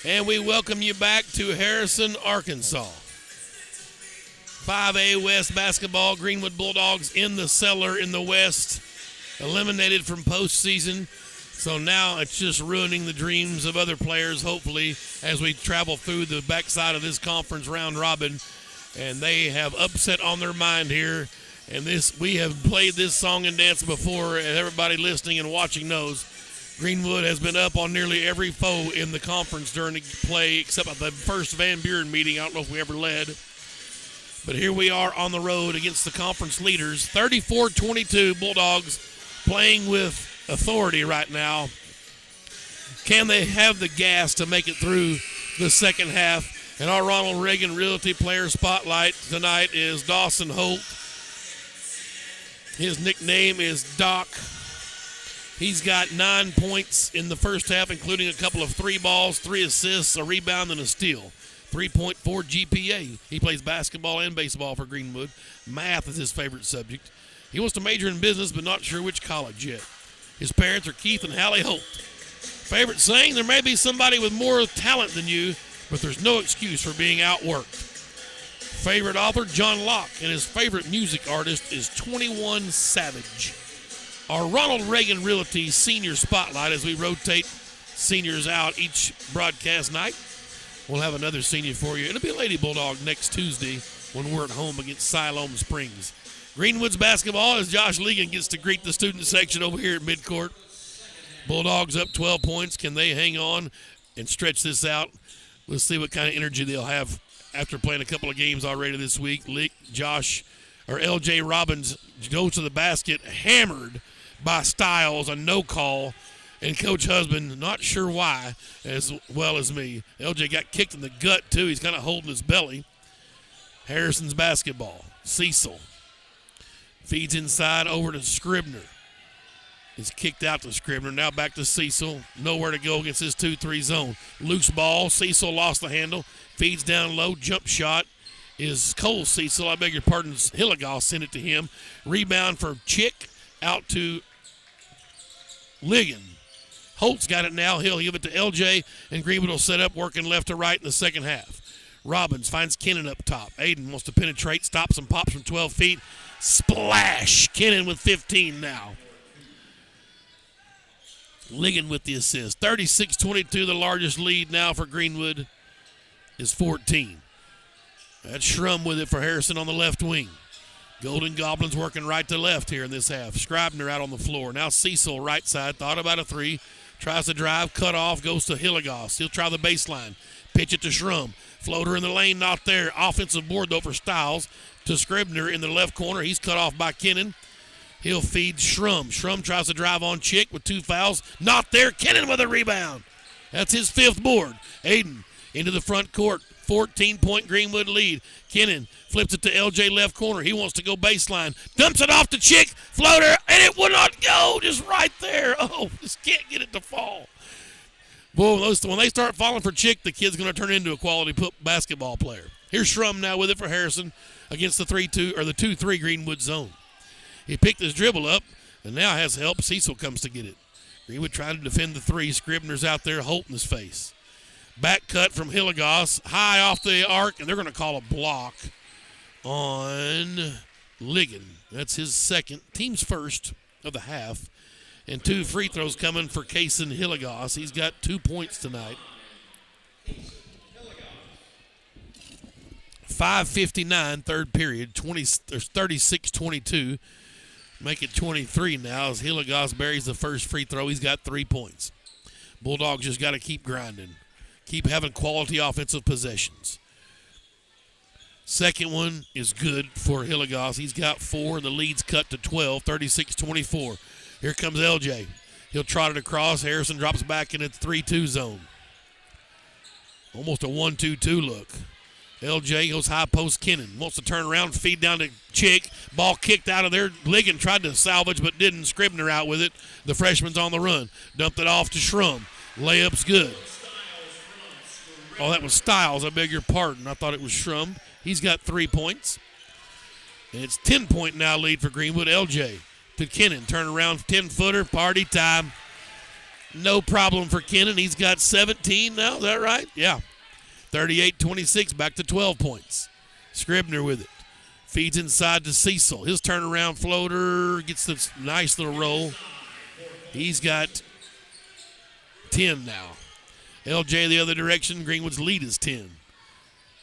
[SPEAKER 1] And we welcome you back to Harrison, Arkansas. 5A West basketball, Greenwood Bulldogs in the cellar in the West, eliminated from postseason. So now it's just ruining the dreams of other players, hopefully, as we travel through the backside of this conference round robin. And they have upset on their mind here. And we have played this song and dance before, and everybody listening and watching knows. Greenwood has been up on nearly every foe in the conference during the play, except at the first Van Buren meeting. I don't know if we ever led. But here we are on the road against the conference leaders. 34-22, Bulldogs playing with authority right now. Can they have the gas to make it through the second half? And our Ronald Reagan Realty Player Spotlight tonight is Dawson Holt. His nickname is Doc. He's got 9 points in the first half, including a couple of 3 balls, 3 assists, a rebound, and a steal. 3.4 GPA. He plays basketball and baseball for Greenwood. Math is his favorite subject. He wants to major in business, but not sure which college yet. His parents are Keith and Hallie Holt. Favorite saying, there may be somebody with more talent than you, but there's no excuse for being outworked. Favorite author, John Locke, and his favorite music artist is 21 Savage. Our Ronald Reagan Realty Senior Spotlight, as we rotate seniors out each broadcast night. We'll have another senior for you. It'll be a Lady Bulldog next Tuesday when we're at home against Siloam Springs. Greenwood's basketball as Josh Legan gets to greet the student section over here at midcourt. Bulldogs up 12 points. Can they hang on and stretch this out? Let's see what kind of energy they'll have after playing a couple of games already this week. LJ Robbins goes to the basket, hammered by Styles, a no call, and Coach Husband, not sure why, as well as me. LJ got kicked in the gut, too. He's kind of holding his belly. Harrison's basketball. Cecil feeds inside over to Scribner. It's kicked out to Scribner. Now back to Cecil. Nowhere to go against his 2-3 zone. Loose ball. Cecil lost the handle. Feeds down low. Jump shot is Cole Cecil. I beg your pardon. Hilligoss sent it to him. Rebound for Chick. Out to Ligon. Holt's got it now. He'll give it to LJ, and Greenwood will set up working left to right in the second half. Robbins finds Kennan up top. Aiden wants to penetrate, stops and pops from 12 feet. Splash! Kennan with 15 now. Ligon with the assist. 36-22, the largest lead now for Greenwood is 14. That's Shrum with it for Harrison on the left wing. Golden Goblins working right to left here in this half. Scribner out on the floor. Now Cecil right side. Thought about a 3. Tries to drive. Cut off. Goes to Hilligoss. He'll try the baseline. Pitch it to Shrum. Floater in the lane. Not there. Offensive board though for Styles. To Scribner in the left corner. He's cut off by Kennan. He'll feed Shrum. Shrum tries to drive on Chick with 2 fouls. Not there. Kennan with a rebound. That's his 5th board. Aiden into the front court. 14-point Greenwood lead. Kennan flips it to LJ left corner. He wants to go baseline. Dumps it off to Chick. Floater, and it will not go. Just right there. Oh, just can't get it to fall. Boy, when they start falling for Chick, the kid's going to turn into a quality basketball player. Here's Shrum now with it for Harrison against the 3-2 or the 2-3 Greenwood zone. He picked his dribble up and now has help. Cecil comes to get it. Greenwood trying to defend the 3. Scribner's out there holding his face. Back cut from Hilligoss, high off the arc, and they're going to call a block on Ligon. That's his second, team's first of the half. And 2 free throws coming for Kaysen Hilligoss. He's got 2 points tonight. 5:59, third period, 36-22. Make it 23 now as Hilligoss buries the first free throw. He's got 3 points. Bulldogs just got to keep grinding. Keep having quality offensive possessions. Second one is good for Hilligoss. He's got 4, and the lead's cut to 12, 36-24. Here comes LJ. He'll trot it across. Harrison drops back in the 3-2 zone. Almost a 1-2-2 look. LJ goes high post. Kennan wants to turn around, feed down to Chick. Ball kicked out of there. Ligon tried to salvage but didn't. Scribner out with it. The freshman's on the run. Dumped it off to Shrum. Layup's good. Oh, that was Styles. I beg your pardon. I thought it was Shrum. He's got 3 points. And it's 10-point now lead for Greenwood. LJ to Kennan. Turn around, 10-footer. Party time. No problem for Kennan. He's got 17 now. Is that right? Yeah. 38-26, back to 12 points. Scribner with it. Feeds inside to Cecil. His turnaround floater gets this nice little roll. He's got 10 now. LJ the other direction. Greenwood's lead is 10.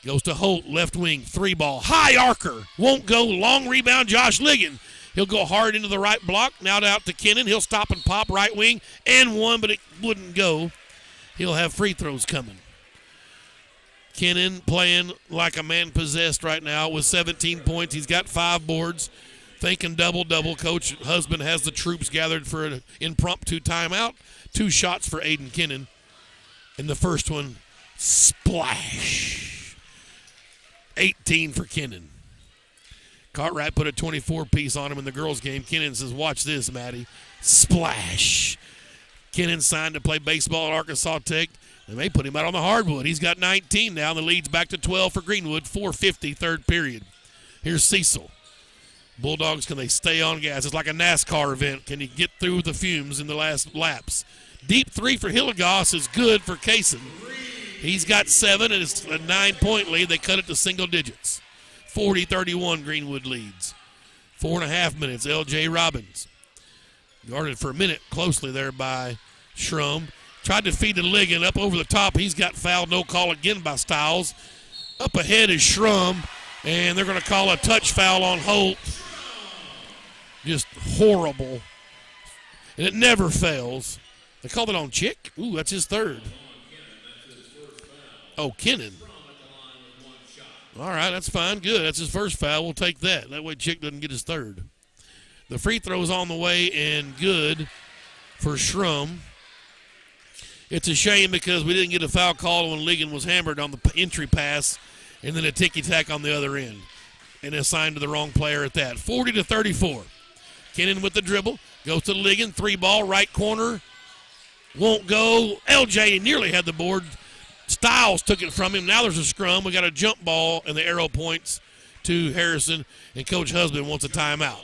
[SPEAKER 1] Goes to Holt, left wing, 3-ball. High arcer. Won't go. Long rebound, Josh Ligon. He'll go hard into the right block. Now out to Kennan. He'll stop and pop right wing. And one, but it wouldn't go. He'll have free throws coming. Kennan playing like a man possessed right now with 17 points. He's got 5 boards. Thinking double-double. Coach Husband has the troops gathered for an impromptu timeout. 2 shots for Aiden Kennan. And the first one, splash. 18 for Kennan. Cartwright put a 24-piece on him in the girls' game. Kennan says, watch this, Maddie. Splash. Kennan signed to play baseball at Arkansas Tech. They may put him out on the hardwood. He's got 19 now. The lead's back to 12 for Greenwood. 4:50, third period. Here's Cecil. Bulldogs, can they stay on gas? It's like a NASCAR event. Can he get through the fumes in the last laps? Deep 3 for Hilligoss is good for Kaysen. He's got 7, and it's a 9-point lead. They cut it to single digits. 40-31, Greenwood leads. 4.5 minutes. LJ Robbins. Guarded for a minute closely there by Schrum. Tried to feed to Ligon up over the top. He's got fouled. No call again by Stiles. Up ahead is Schrum, and they're going to call a touch foul on Holt. Just horrible. And it never fails. They called it on Chick. Ooh, that's his third. Oh, Kennan. All right, that's fine. Good. That's his first foul. We'll take that. That way Chick doesn't get his third. The free throw's on the way and good for Schrum. It's a shame because we didn't get a foul call when Ligon was hammered on the entry pass and then a ticky-tack on the other end. And assigned to the wrong player at that. 40-34. Kennan with the dribble. Goes to Ligon. 3-ball, right corner. Won't go. LJ nearly had the board. Stiles took it from him. Now there's a scrum. We got a jump ball, and the arrow points to Harrison, and Coach Husband wants a timeout.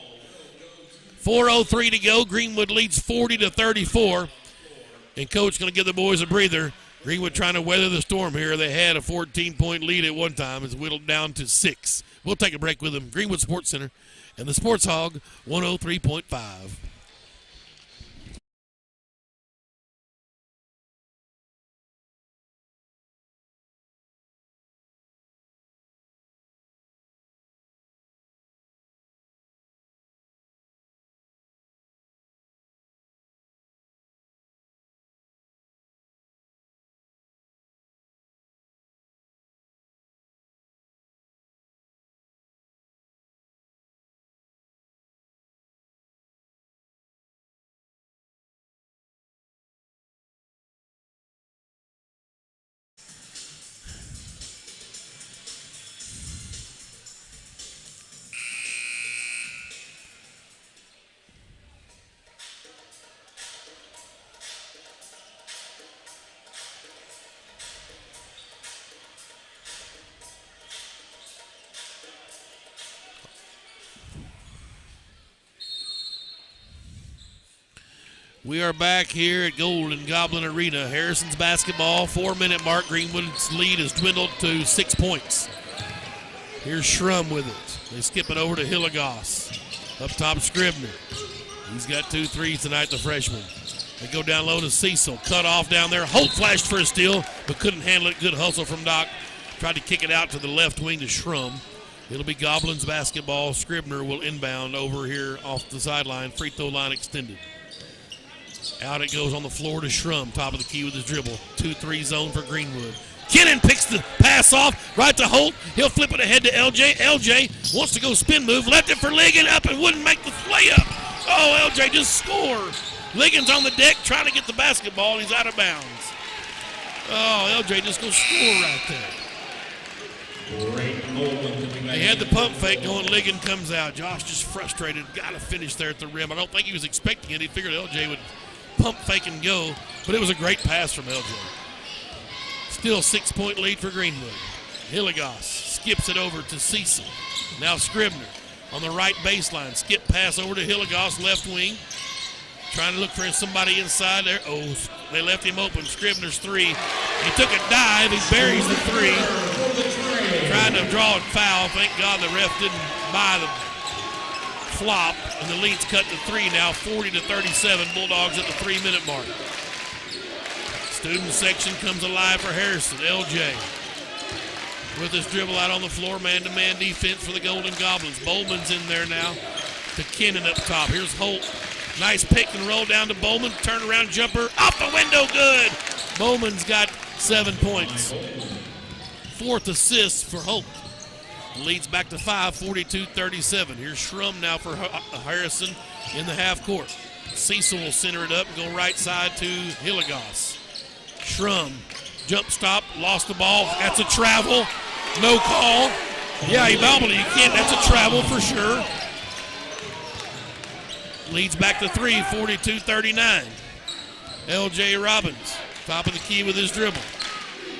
[SPEAKER 1] 4:03 to go. Greenwood leads 40-34, and Coach going to give the boys a breather. Greenwood trying to weather the storm here. They had a 14-point lead at one time. It's whittled down to 6. We'll take a break with them. Greenwood Sports Center and the Sports Hog 103.5. We are back here at Golden Goblin Arena. Harrison's basketball, 4-minute mark. Greenwood's lead has dwindled to 6 points. Here's Schrum with it. They skip it over to Hilligoss. Up top, Scribner. He's got 2 threes tonight, the freshman. They go down low to Cecil. Cut off down there. Holt flashed for a steal, but couldn't handle it. Good hustle from Doc. Tried to kick it out to the left wing to Schrum. It'll be Goblins basketball. Scribner will inbound over here off the sideline. Free throw line extended. Out it goes on the floor to Schrum, top of the key with his dribble. 2-3 zone for Greenwood. Kennan picks the pass off, right to Holt. He'll flip it ahead to LJ. LJ wants to go spin move, left it for Ligon, up and wouldn't make the layup. Oh, LJ just scored. Ligon's on the deck trying to get the basketball, and he's out of bounds. Oh, LJ just goes score right there. They had the pump fake going. Ligon comes out. Josh just frustrated. Got to finish there at the rim. I don't think he was expecting it. He figured LJ would pump fake and go, but it was a great pass from LJ. Still 6-point lead for Greenwood. Hilligoss skips it over to Cecil. Now Scribner on the right baseline. Skip pass over to Hilligoss, left wing. Trying to look for somebody inside there. Oh, They left him open. Scribner's three. He took a dive. He buries the three. Trying to draw a foul. Thank God the ref didn't buy the flop. And the lead's cut to three now, 40-37. Bulldogs at the 3-minute mark. Student section comes alive for Harrison. LJ with his dribble out on the floor. Man-to-man defense for the Golden Goblins. Bowman's in there now to Kennan up top. Here's Holt. Nice pick and roll down to Bowman. Turnaround jumper. Off the window. Good. Bowman's got 7 points. 4th assist for Holt. Leads back to 5, 42-37. Here's Schrum now for Harrison in the half court. Cecil will center it up and go right side to Hilligoss. Schrum, jump stop, lost the ball. That's a travel. No call. Yeah, he bobbled it. You can't. That's a travel for sure. Leads back to 3, 42-39. LJ Robbins, top of the key with his dribble.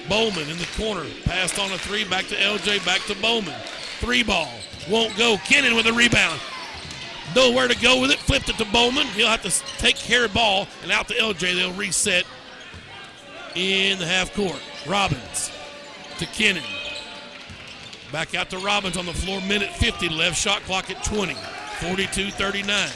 [SPEAKER 1] Bowman in the corner, passed on a three, back to LJ, back to Bowman. 3 ball, won't go. Kennan with a rebound. Nowhere to go with it, flipped it to Bowman. He'll have to take care of the ball, and out to LJ. They'll reset in the half court. Robbins to Kennan. Back out to Robbins on the floor, minute 50 left, shot clock at 20, 42-39.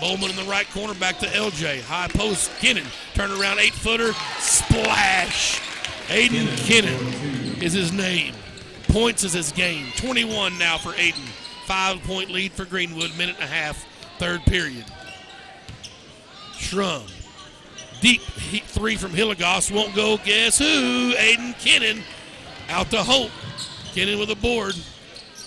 [SPEAKER 1] Bowman in the right corner, back to LJ. High post, Kennan, turn around, 8-footer, splash. Aiden Kennan is his name. Points is his game. 21 now for Aiden. 5-point lead for Greenwood, minute and a half, 3rd period. Schrum, deep heat three from Hilligoss, won't go. Guess who? Aiden Kennan out to Holt. Kennan with a board.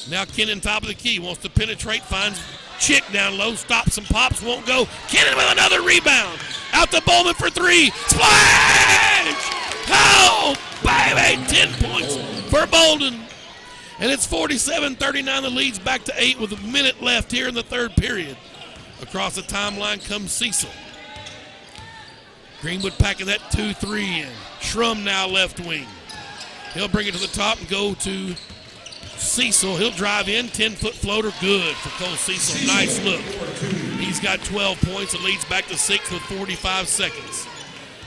[SPEAKER 1] Now Kennan top of the key, wants to penetrate, finds Chick down low, stops and pops, won't go. Kennan with another rebound. Out to Bowman for 3. Splash! Oh, baby, 10 points for Bolden. And it's 47-39. The lead's back to 8 with a minute left here in the 3rd period. Across the timeline comes Cecil. Greenwood packing that 2-3 in. Schrum now left wing. He'll bring it to the top and go to Cecil. He'll drive in, 10-foot floater, good for Cole Cecil. Nice look. He's got 12 points. It leads back to 6 with 45 seconds.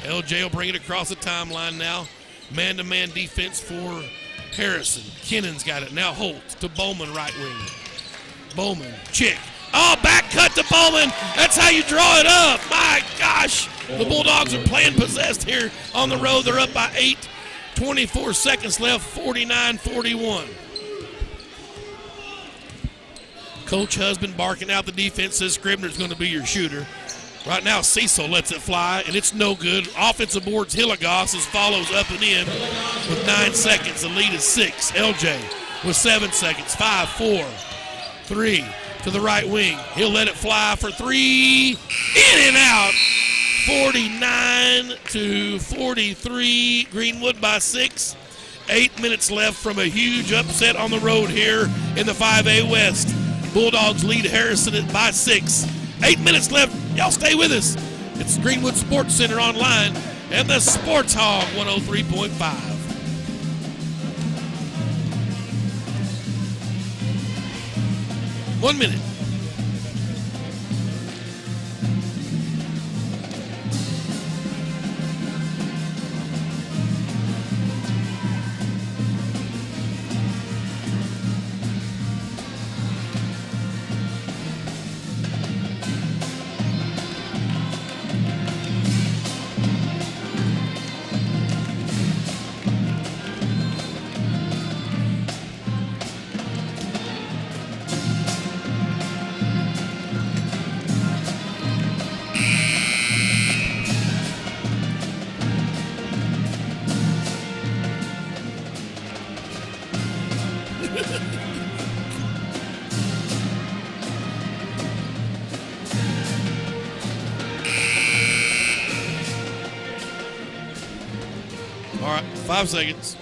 [SPEAKER 1] LJ will bring it across the timeline now. Man-to-man defense for Harrison. Kennan's got it. Now Holt to Bowman, right wing. Bowman, Chick. Oh, back cut to Bowman. That's how you draw it up. My gosh. The Bulldogs are playing possessed here on the road. They're up by 8. 24 seconds left, 49-41. Coach Husband barking out the defense, says Scribner's going to be your shooter. Right now, Cecil lets it fly, and it's no good. Offensive boards, Hilligoss follows up and in with 9 seconds. The lead is 6. LJ with 7 seconds. 5, 4, 3 to the right wing. He'll let it fly for 3. In and out. 49-43. Greenwood by 6. 8 minutes left from a huge upset on the road here in the 5A West. Bulldogs lead Harrison by 6. 8 minutes left. Y'all stay with us. It's Greenwood Sports Center online and the Sports Hog 103.5. 1 minute. All right, 5 seconds.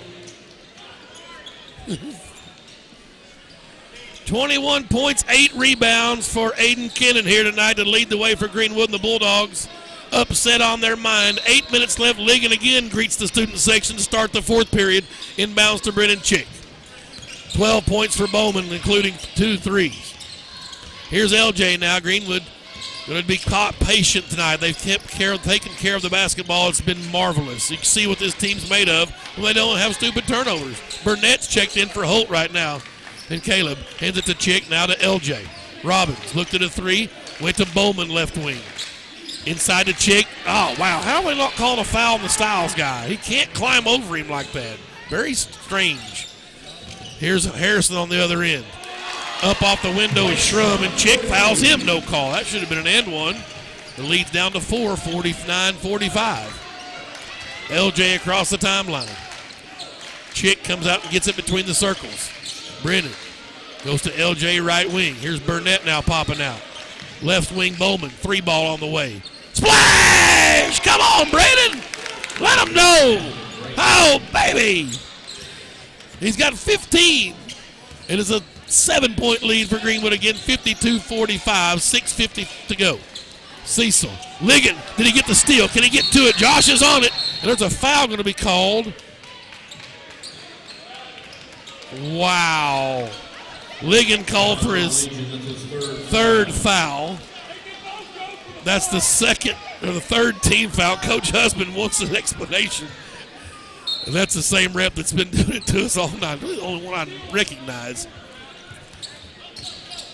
[SPEAKER 1] 21 points, 8 rebounds for Aiden Kennan here tonight to lead the way for Greenwood and the Bulldogs. Upset on their mind. 8 minutes left. Ligon again greets the student section to start the 4th period. Inbounds to Brennan Chick. 12 points for Bowman, including 2 threes. Here's LJ now. Greenwood Going to be caught patient tonight. They've taken care of the basketball. It's been marvelous. You can see what this team's made of when they don't have stupid turnovers. Burnett's checked in for Holt right now. And Caleb hands it to Chick, now to LJ. Robbins looked at a three, went to Bowman left wing. Inside to Chick. Oh, wow. How are we not calling a foul on the Styles guy? He can't climb over him like that. Very strange. Here's Harrison on the other end. Up off the window is Shrum, and Chick fouls him. No call. That should have been an and one. The lead's down to 4, 49-45. LJ across the timeline. Chick comes out and gets it between the circles. Brennan goes to LJ right wing. Here's Burnett now popping out. Left wing Bowman, 3-ball on the way. Splash! Come on, Brennan! Let him know! Oh, baby! He's got 15. It is a 7-point lead for Greenwood again, 52-45, 6:50 to go. Cecil, Ligon, did he get the steal? Can he get to it? Josh is on it, and there's a foul going to be called. Wow. Ligon called for his third foul. That's the third team foul. Coach Husband wants an explanation. And that's the same rep that's been doing it to us all night. The only one I recognize.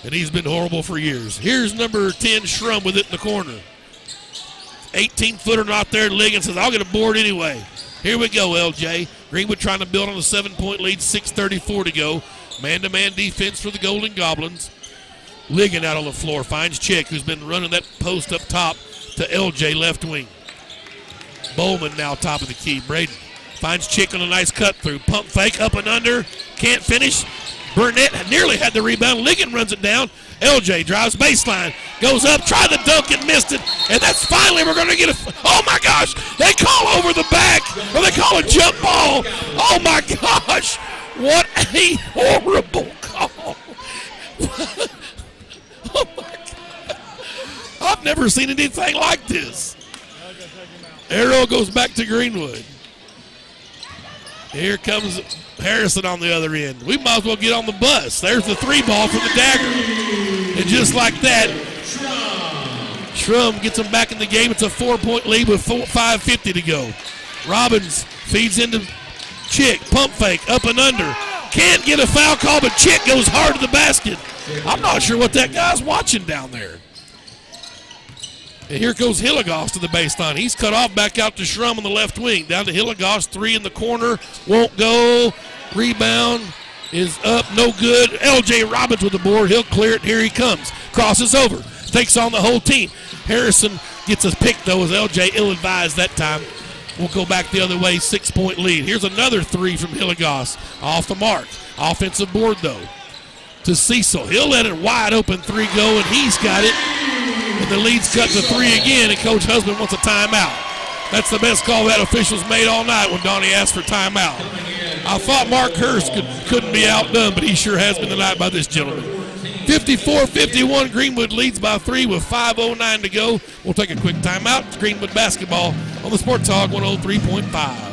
[SPEAKER 1] And he's been horrible for years. Here's number 10, Shrum, with it in the corner. 18-footer not there. Ligon says, I'll get a board anyway. Here we go, LJ. Greenwood trying to build on a 7-point lead, 6:34 to go. Man-to-man defense for the Golden Goblins. Ligon out on the floor. Finds Chick, who's been running that post up top to LJ left wing. Bowman now top of the key. Braden finds Chick on a nice cut through. Pump fake up and under. Can't finish. Burnett nearly had the rebound. Ligon runs it down. LJ drives baseline. Goes up, tried to dunk and missed it. And that's finally we're going to get a, oh my gosh. They call over the back. Or they call a jump ball. Oh my gosh. What a horrible call. Oh my God. I've never seen anything like this. Arrow goes back to Greenwood. Here comes Harrison on the other end. We might as well get on the bus. There's the 3-ball for the dagger. And just like that, Shrum gets them back in the game. It's a 4-point lead with 5:50 to go. Robbins feeds into Chick. Pump fake, up and under. Can't get a foul call, but Chick goes hard to the basket. I'm not sure what that guy's watching down there. And here goes Hilligoss to the baseline. He's cut off back out to Shrum on the left wing. Down to Hilligoss, 3 in the corner. Won't go. Rebound is up, no good. LJ Robbins with the board. He'll clear it. Here he comes. Crosses over. Takes on the whole team. Harrison gets a pick, though, as LJ ill-advised that time. We'll go back the other way, 6-point lead. Here's another 3 from Hilligoss. Off the mark. Offensive board, though, to Cecil. He'll let it wide open 3 go, and he's got it. And the lead's cut to 3 again, and Coach Husband wants a timeout. That's the best call that officials made all night when Donnie asked for timeout. I thought Mark Hurst couldn't be outdone, but he sure has been tonight by this gentleman. 54-51, Greenwood leads by 3 with 5:09 to go. We'll take a quick timeout. It's Greenwood basketball on the Sports Talk 103.5.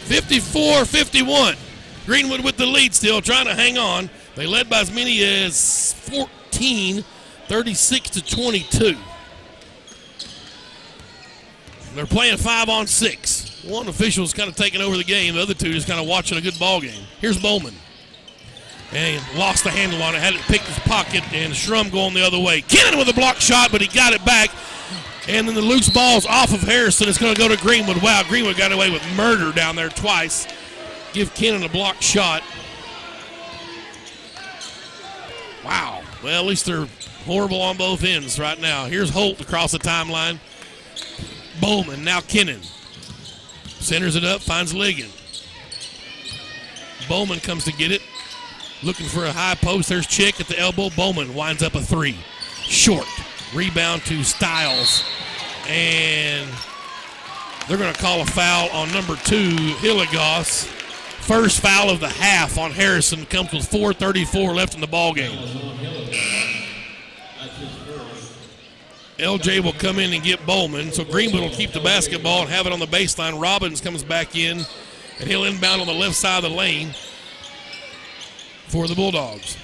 [SPEAKER 1] (54-51). Greenwood with the lead still, trying to hang on. They led by as many as 14, 36-22. They're playing 5-on-6. One official's kind of taking over the game. The other two just kind of watching a good ball game. Here's Bowman. And lost the handle on it, had it picked his pocket, and Shrum going the other way. Kennan with a block shot, but he got it back. And then the loose ball's off of Harrison. It's going to go to Greenwood. Wow, Greenwood got away with murder down there twice. Give Kennan a block shot. Wow. Well, at least they're horrible on both ends right now. Here's Holt across the timeline. Bowman, now Kennan. Centers it up, finds Ligon. Bowman comes to get it. Looking for a high post. There's Chick at the elbow. Bowman winds up a 3. Short. Rebound to Styles. And they're going to call a foul on number 2, Hilligos. First foul of the half on Harrison. Comes with 4:34 left in the ball game. LJ will come in and get Bowman. So Greenwood will keep the basketball and have it on the baseline. Robbins comes back in, and he'll inbound on the left side of the lane for the Bulldogs.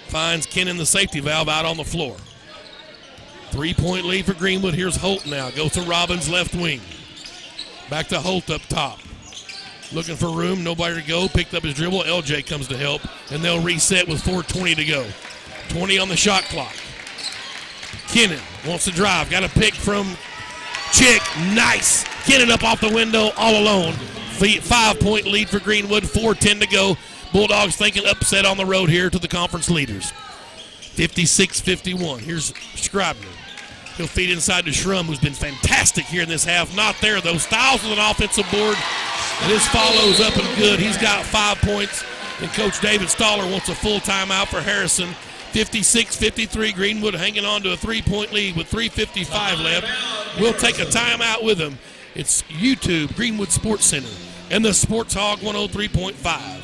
[SPEAKER 1] Finds Kennan, the safety valve, out on the floor. 3-point lead for Greenwood. Here's Holt now. Goes to Robbins, left wing. Back to Holt up top. Looking for room, nobody to go. Picked up his dribble. LJ comes to help, and they'll reset with 4:20 to go. 20 on the shot clock. Kennan wants to drive. Got a pick from Chick. Nice. Kennan up off the window all alone. 5-point lead for Greenwood. 4:10 to go. Bulldogs thinking upset on the road here to the conference leaders. 56-51. Here's Scribner. He'll feed inside to Schrum, who's been fantastic here in this half. Not there, though. Styles with an offensive board, and his follows up and good. He's got 5 points, and Coach David Stoller wants a full timeout for Harrison. 56-53. Greenwood hanging on to a 3-point lead with 3:55 left. We'll take a timeout with him. It's YouTube, Greenwood Sports Center, and the Sports Hog 103.5.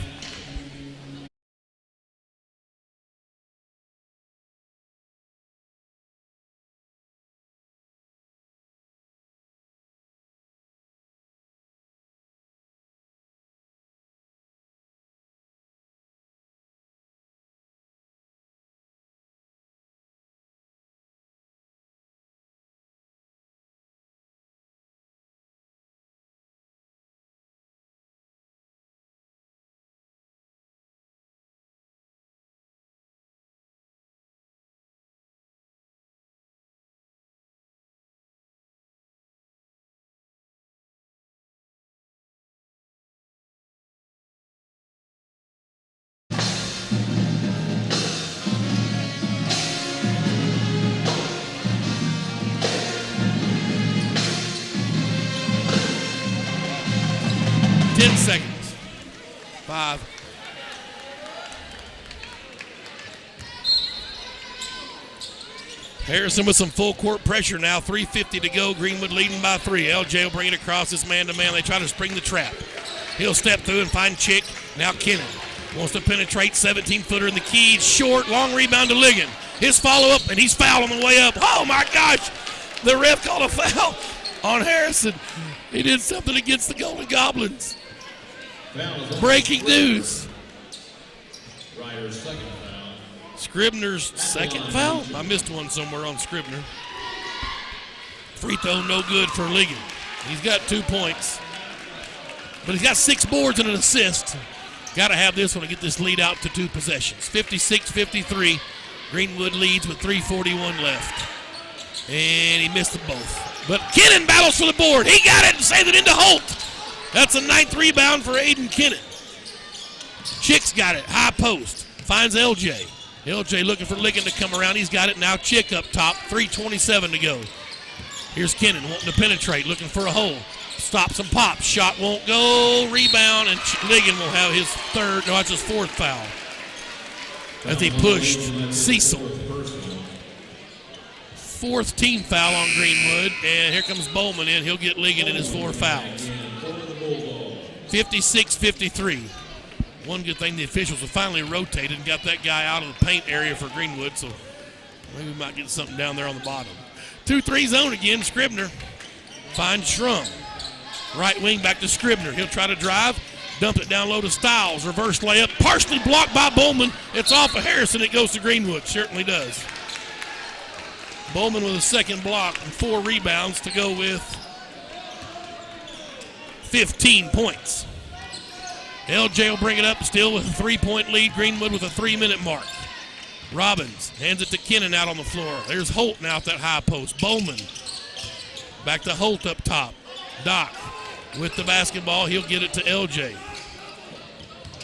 [SPEAKER 1] Seconds. 5. Harrison with some full court pressure now. 3:50 to go. Greenwood leading by 3. LJ will bring it across this man-to-man. They try to spring the trap. He'll step through and find Chick. Now Kennan wants to penetrate. 17-footer in the key. It's short. Long rebound to Ligon. His follow-up, and he's fouled on the way up. Oh, my gosh. The ref called a foul on Harrison. He did something against the Golden Goblins. Breaking news. Scribner's second foul? I missed one somewhere on Scribner. Free throw no good for Ligon. He's got 2 points. But he's got 6 boards and an assist. Got to have this one to get this lead out to 2 possessions. 56-53. Greenwood leads with 3:41 left. And he missed them both. But Kennan battles for the board. He got it and saved it into Holt. That's a 9th rebound for Aiden Kennan. Chick's got it. High post. Finds LJ. LJ looking for Ligon to come around. He's got it now. Chick up top. 3:27 to go. Here's Kennan wanting to penetrate, looking for a hole. Stops and pops. Shot won't go. Rebound, and Ligon will have his 4th foul as he pushed Cecil. 4th team foul on Greenwood, and here comes Bowman in. He'll get Ligon in his 4 fouls. 56-53. One good thing, the officials have finally rotated and got that guy out of the paint area for Greenwood, so maybe we might get something down there on the bottom. 2-3 zone again. Scribner finds Schrum. Right wing back to Scribner. He'll try to drive, dump it down low to Styles. Reverse layup, partially blocked by Bowman. It's off of Harrison. It goes to Greenwood. Certainly does. Bowman with a 2nd block and 4 rebounds to go with 15 points. LJ will bring it up still with a 3-point lead. Greenwood with a 3-minute mark. Robbins hands it to Kennan out on the floor. There's Holt now at that high post. Bowman back to Holt up top. Doc with the basketball. He'll get it to LJ.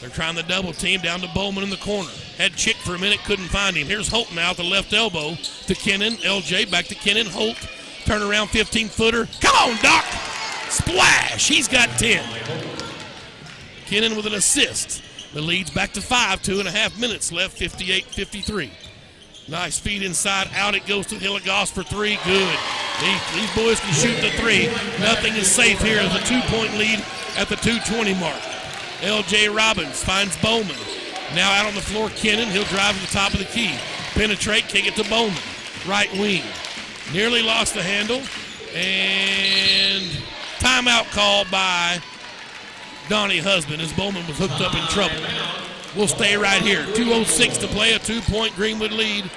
[SPEAKER 1] They're trying the double team down to Bowman in the corner. Had Chick for a minute, couldn't find him. Here's Holt now at the left elbow to Kennan. LJ back to Kennan. Holt, turn around 15-footer. Come on, Doc. Splash. He's got 10. Kennan with an assist. The lead's back to 5. 2.5 minutes left. 58-53. Nice feed inside. Out it goes to Hillegoss for three. Good. These boys can shoot the three. Nothing is safe here as a 2-point lead at the 2:20 mark. L.J. Robbins finds Bowman. Now out on the floor, Kennan. He'll drive to the top of the key. Penetrate, kick it to Bowman. Right wing. Nearly lost the handle. And timeout called by Donnie Husband as Bowman was hooked up in trouble. We'll stay right here. 2:06 to play, a 2-point Greenwood lead.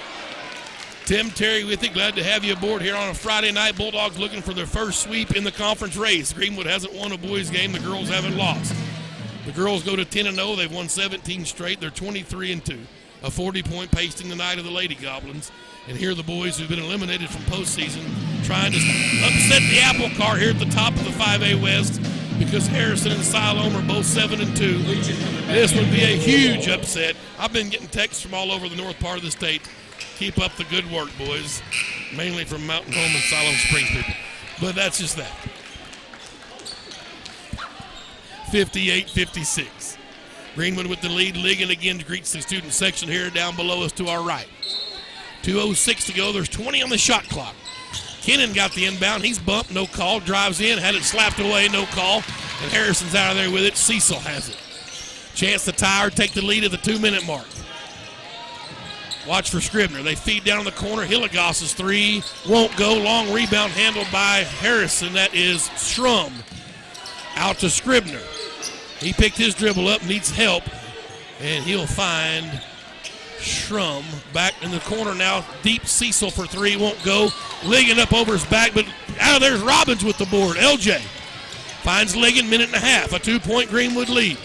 [SPEAKER 1] Tim Terry with you. Glad to have you aboard here on a Friday night. Bulldogs looking for their first sweep in the conference race. Greenwood hasn't won a boys game. The girls haven't lost. The girls go to 10-0. They've won 17 straight. They're 23-2. A 40-point pasting tonight of the Lady Goblins. And here are the boys who've been eliminated from postseason trying to upset the apple cart here at the top of the 5A West because Harrison and Siloam are both 7-2. This would be a huge upset. I've been getting texts from all over the north part of the state. Keep up the good work, boys. Mainly from Mountain Home and Siloam Springs people. But that's just that. 58-56. Greenwood with the lead. Ligon again greets the student section here down below us to our right. 2:06 to go. There's 20 on the shot clock. Kennan got the inbound. He's bumped, no call. Drives in, had it slapped away, no call. And Harrison's out of there with it. Cecil has it. Chance to tie or take the lead at the 2-minute mark. Watch for Scribner. They feed down in the corner. Hillegoss's three won't go. Long rebound handled by Harrison. That is Schrum. Out to Scribner. He picked his dribble up, needs help, and he'll find Schrum back in the corner now. Deep Cecil for three, won't go. Ligon up over his back, but out of there's Robbins with the board. LJ finds Ligon, minute and a half, a 2-point Greenwood lead.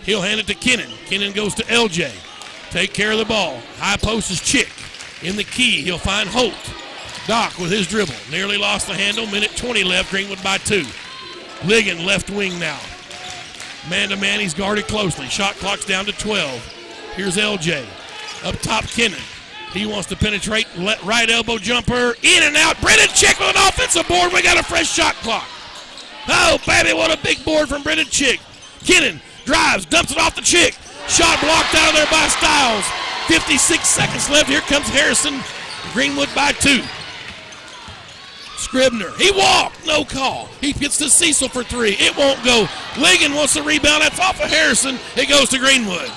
[SPEAKER 1] He'll hand it to Kennan. Kennan goes to LJ. Take care of the ball. High post is Chick. In the key, he'll find Holt. Doc with his dribble. Nearly lost the handle. Minute 20 left. Greenwood by 2. Ligon left wing now. Man-to-man, he's guarded closely. Shot clock's down to 12. Here's LJ. Up top, Kennan. He wants to penetrate. Right elbow jumper. In and out. Brennan Chick with an offensive board. We got a fresh shot clock. Oh, baby, what a big board from Brennan Chick. Kennan drives, dumps it off the Chick. Shot blocked out of there by Stiles. 56 seconds left. Here comes Harrison. Greenwood by 2. Scribner. He walked. No call. He gets to Cecil for 3. It won't go. Ligon wants the rebound. That's off of Harrison. It goes to Greenwood.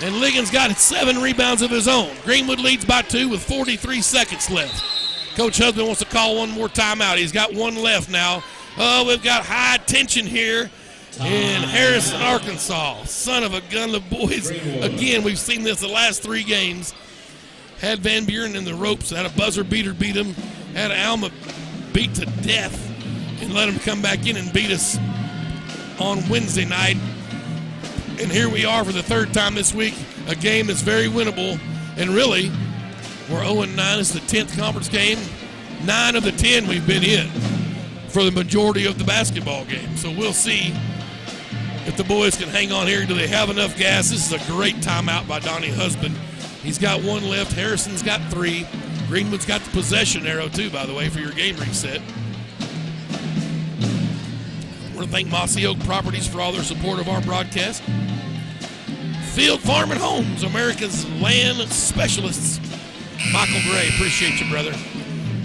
[SPEAKER 1] And Ligon's got 7 rebounds of his own. Greenwood leads by 2 with 43 seconds left. Coach Husband wants to call one more timeout. He's got one left now. Oh, we've got high tension here in Harrison, Arkansas. Son of a gun, the boys. Again, we've seen this the last 3 games. Had Van Buren in the ropes. Had a buzzer beater beat him. Had Alma beat to death and let him come back in and beat us on Wednesday night. And here we are for the 3rd time this week. A game that's very winnable. And really, we're 0-9. It's the 10th conference game. 9 of the 10 we've been in for the majority of the basketball game. So we'll see if the boys can hang on here. Do they have enough gas? This is a great timeout by Donnie Husband. He's got 1 left. Harrison's got 3. Greenwood's got the possession arrow, too, by the way, for your game reset. I want to thank Mossy Oak Properties for all their support of our broadcast. Field Farm and Homes, America's land specialists. Michael Gray, appreciate you, brother.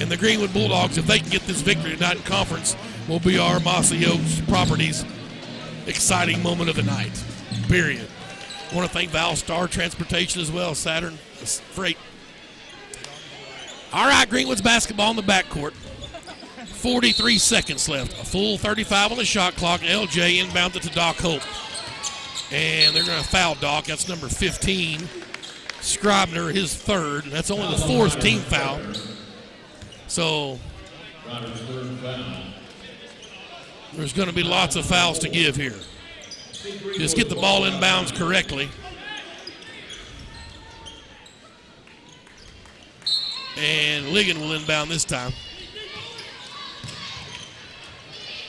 [SPEAKER 1] And the Greenwood Bulldogs, if they can get this victory tonight in conference, will be our Mossy Oaks Properties exciting moment of the night, period. I want to thank Val Star Transportation as well, Saturn Freight. All right, Greenwood's basketball in the backcourt. 43 seconds left. A full 35 on the shot clock. LJ inbounds it to Doc Holt. And they're going to foul Doc. That's number 15. Scribner, his 3rd. That's only the 4th team foul. So there's going to be lots of fouls to give here. Just get the ball inbounds correctly. And Ligon will inbound this time.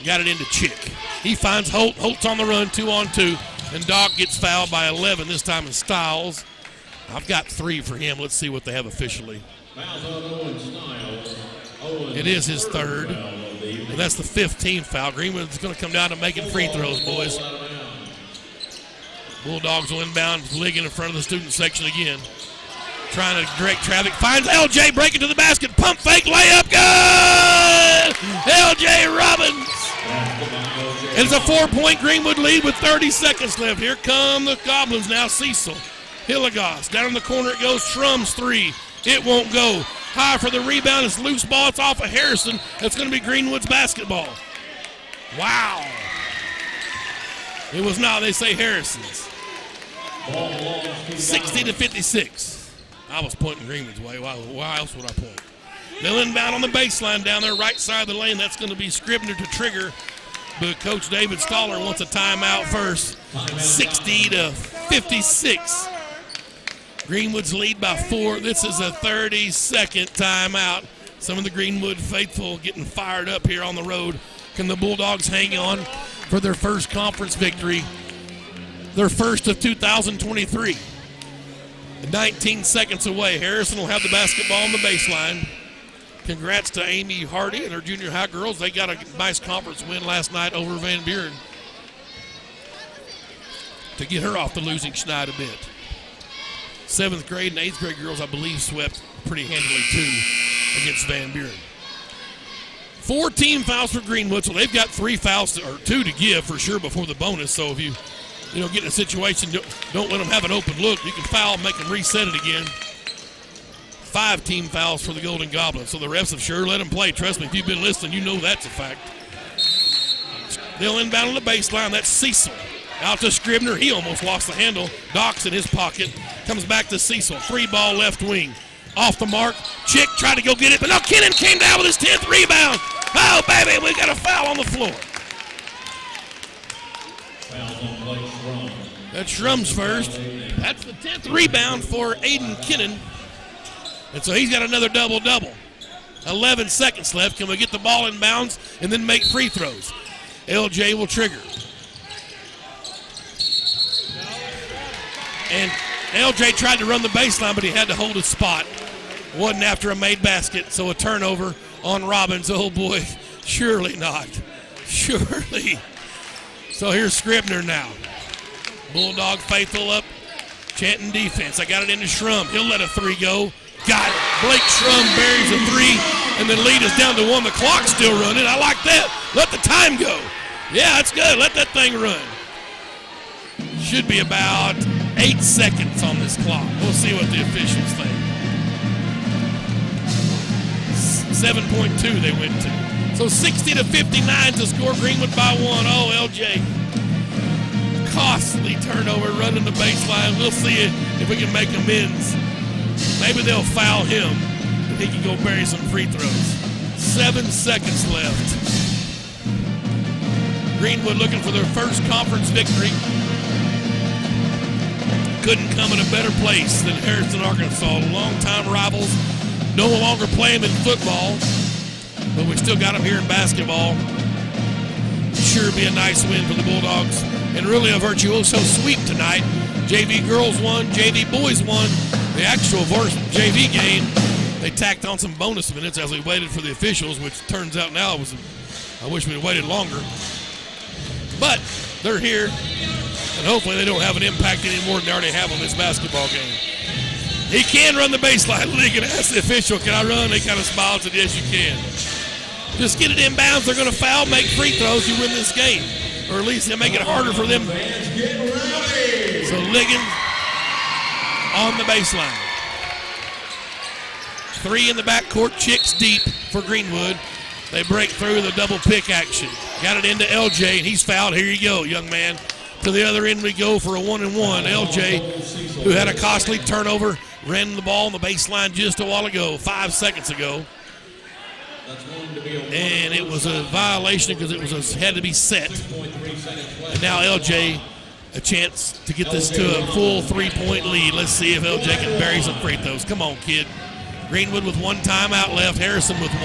[SPEAKER 1] Got it into Chick. He finds Holt. Holt's on the run, 2-on-2. And Doc gets fouled by 11. This time in Stiles. I've got 3 for him. Let's see what they have officially. It is his 3rd. And that's the 15th foul. Greenwood's going to come down to making free throws, boys. Bulldogs will inbound, Ligon in front of the student section again. Trying to direct traffic, finds LJ, breaking to the basket, pump fake, layup, good! LJ Robbins! It's a 4-point Greenwood lead with 30 seconds left. Here come the Goblins now. Cecil, Hilligoss, down in the corner it goes. Shrums three, it won't go. High for the rebound, it's loose ball, it's off of Harrison. It's going to be Greenwood's basketball. Wow. It was not, they say Harrison's. 60-56. I was pointing Greenwood's way. Why else would I point? They'll inbound on the baseline down there, right side of the lane. That's going to be Scribner to trigger. But Coach David Stoller wants a timeout first. 60-56. Greenwood's lead by 4. This is a 30-second timeout. Some of the Greenwood faithful getting fired up here on the road. Can the Bulldogs hang on for their first conference victory? Their first of 2023. 19 seconds away. Harrison will have the basketball on the baseline. Congrats to Amy Hardy and her junior high girls. They got a nice conference win last night over Van Buren to get her off the losing schneid a bit. 7th grade and 8th grade girls, I believe, swept pretty handily too against Van Buren. 4 team fouls for Greenwood, so they've got 3 fouls or 2 to give for sure before the bonus. So if you get in a situation, don't let them have an open look. You can foul, make them reset it again. 5 team fouls for the Golden Goblins. So the refs have sure let them play. Trust me, if you've been listening, you know that's a fact. They'll inbound on the baseline. That's Cecil. Out to Scribner. He almost lost the handle. Doc's in his pocket. Comes back to Cecil. 3-ball left wing. Off the mark. Chick tried to go get it, but no, Kennan came down with his 10th rebound. Oh, baby, we got a foul on the floor. That's Shrums first. That's the 10th rebound for Aiden Kennan. And so he's got another double-double. 11 seconds left. Can we get the ball in bounds and then make free throws? LJ will trigger. And LJ tried to run the baseline, but he had to hold his spot. Wasn't after a made basket, so a turnover on Robbins. Oh, boy, surely not. Surely. So here's Scribner now. Bulldog faithful up, chanting defense. I got it into Shrum. He'll let a 3 go. Got it. Blake Shrum buries a 3, and the lead is down to 1. The clock's still running. I like that. Let the time go. Yeah, that's good. Let that thing run. Should be about 8 seconds on this clock. We'll see what the officials think. 7.2 they went to. So 60-59 to score Greenwood by 1. Oh, LJ. Costly turnover running the baseline. We'll see if we can make amends. Maybe they'll foul him and he can go bury some free throws. 7 seconds left. Greenwood looking for their first conference victory. Couldn't come in a better place than Harrison, Arkansas. Longtime rivals, no longer playing in football, but we still got them here in basketball. Sure be a nice win for the Bulldogs. And really a virtuoso sweep tonight. JV girls won, JV boys won. The actual JV game, they tacked on some bonus minutes as we waited for the officials, which turns out now I wish we'd have waited longer. But they're here, and hopefully they don't have an impact any more than they already have on this basketball game. He can run the baseline. League and ask the official, can I run? They kind of smiled and said, yes, you can. Just get it in bounds. They're going to foul, make free throws. You win this game. Or at least they'll make it harder for them. So Ligon on the baseline. 3 in the backcourt. Chicks deep for Greenwood. They break through the double pick action. Got it into LJ, and he's fouled. Here you go, young man. To the other end we go for a 1-and-1. LJ, who had a costly turnover, ran the ball on the baseline just a while ago, 5 seconds ago. And it was a violation because it had to be set. And now LJ, a chance to get this to a full 3-point lead. Let's see if LJ can bury some free throws. Come on, kid. Greenwood with 1 timeout left. Harrison with 1.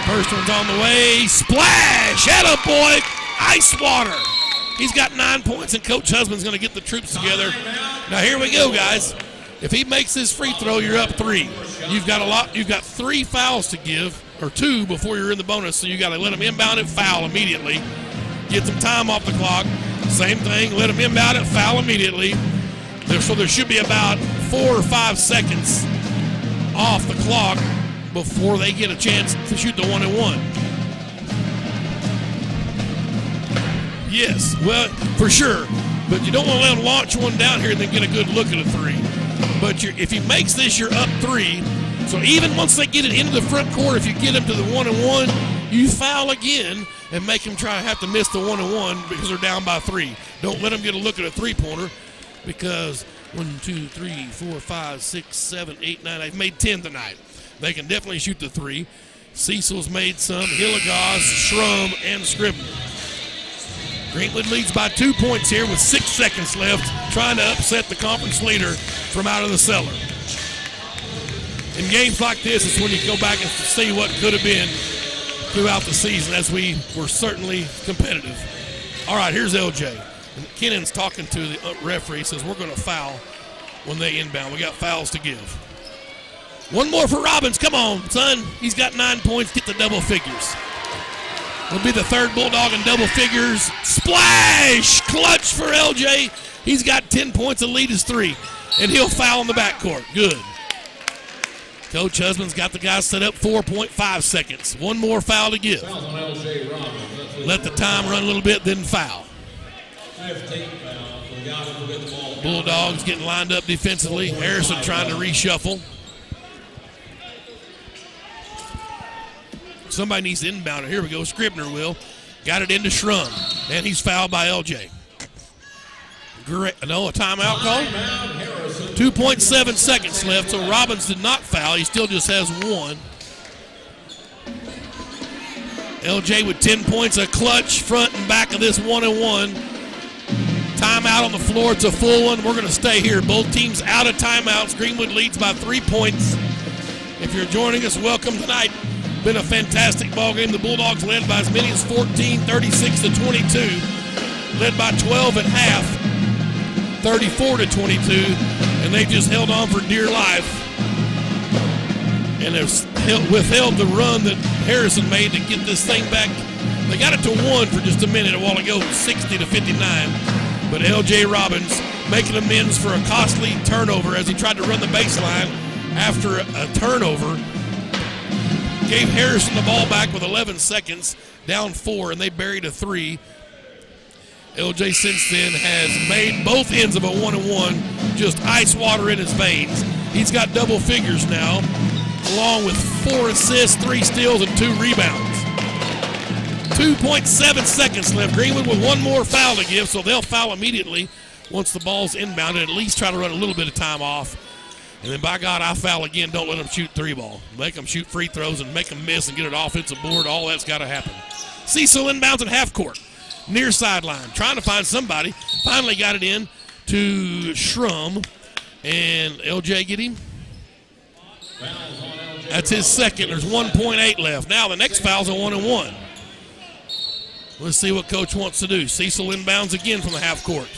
[SPEAKER 1] First one's on the way. Splash! Atta boy! Ice water. He's got 9 points, and Coach Husband's going to get the troops together. Now here we go, guys. If he makes this free throw, you're up 3. You've got 3 fouls to give, or 2 before you're in the bonus, so you got to let him inbound and foul immediately. get some time off the clock. Same thing, let them inbound it, foul immediately. So there should be about 4 or 5 seconds off the clock before they get a chance to shoot the 1-and-1. Yes, well, for sure. But you don't want to let him launch one down here and then get a good look at a 3. But if he makes this, you're up 3. So even once they get it into the front court, if you get him to the 1-and-1, you foul again and make him try to have to miss the 1-and-1 because they're down by 3. Don't let him get a look at a 3-pointer because 1, 2, 3, 4, 5, 6, 7, 8, 9. They've made 10 tonight. They can definitely shoot the 3. Cecil's made some. Hilligoss, Schrum, and Scribner. Greenwood leads by 2 points here with 6 seconds left, trying to upset the conference leader from out of the cellar. In games like this, it's when you go back and see what could have been throughout the season, as we were certainly competitive. All right, here's LJ. And Kennan's talking to the referee, says we're going to foul when they inbound. We got fouls to give. One more for Robbins. Come on, son. He's got 9 points. Get the double figures. Will be the third Bulldog in double figures. Splash! Clutch for LJ. He's got 10 points. The lead is 3. And he'll foul in the backcourt. Good. Coach Husband's got the guys set up 4.5 seconds. One more foul to give. Let the time run a little bit, then foul. Bulldogs getting lined up defensively. Harrison trying to reshuffle. Somebody needs to inbound it. Here we go. Scribner will. Got it into Schrum. And he's fouled by LJ. Great. No, a timeout call? 2.7 seconds left, so Robbins did not foul. He still just has 1. LJ with 10 points, a clutch front and back of this 1-and-1. Timeout on the floor. It's a full one. We're going to stay here. Both teams out of timeouts. Greenwood leads by 3 points. If you're joining us, welcome tonight. Been a fantastic ball game. The Bulldogs led by as many as 14, 36 to 22. Led by 12 at half, 34 to 22, and they just held on for dear life. And have withheld the run that Harrison made to get this thing back. They got it to 1 for just a minute a while ago, 60 to 59. But LJ Robbins making amends for a costly turnover as he tried to run the baseline after a turnover. Gave Harrison the ball back with 11 seconds, down 4, and they buried a 3. LJ since then has made both ends of a 1-and-1, just ice water in his veins. He's got double figures now, along with 4 assists, 3 steals, and 2 rebounds. 2.7 seconds left. Greenwood with 1 more foul to give, so they'll foul immediately once the ball's inbounded, at least try to run a little bit of time off. And then, by God, I foul again. Don't let them shoot 3-ball. Make them shoot free throws and make them miss and get an offensive board. All that's got to happen. Cecil inbounds at half court. Near sideline. Trying to find somebody. Finally got it in to Schrum. And LJ get him. That's his second. There's 1.8 left. Now the next foul's a 1-and-1. Let's see what Coach wants to do. Cecil inbounds again from the half court.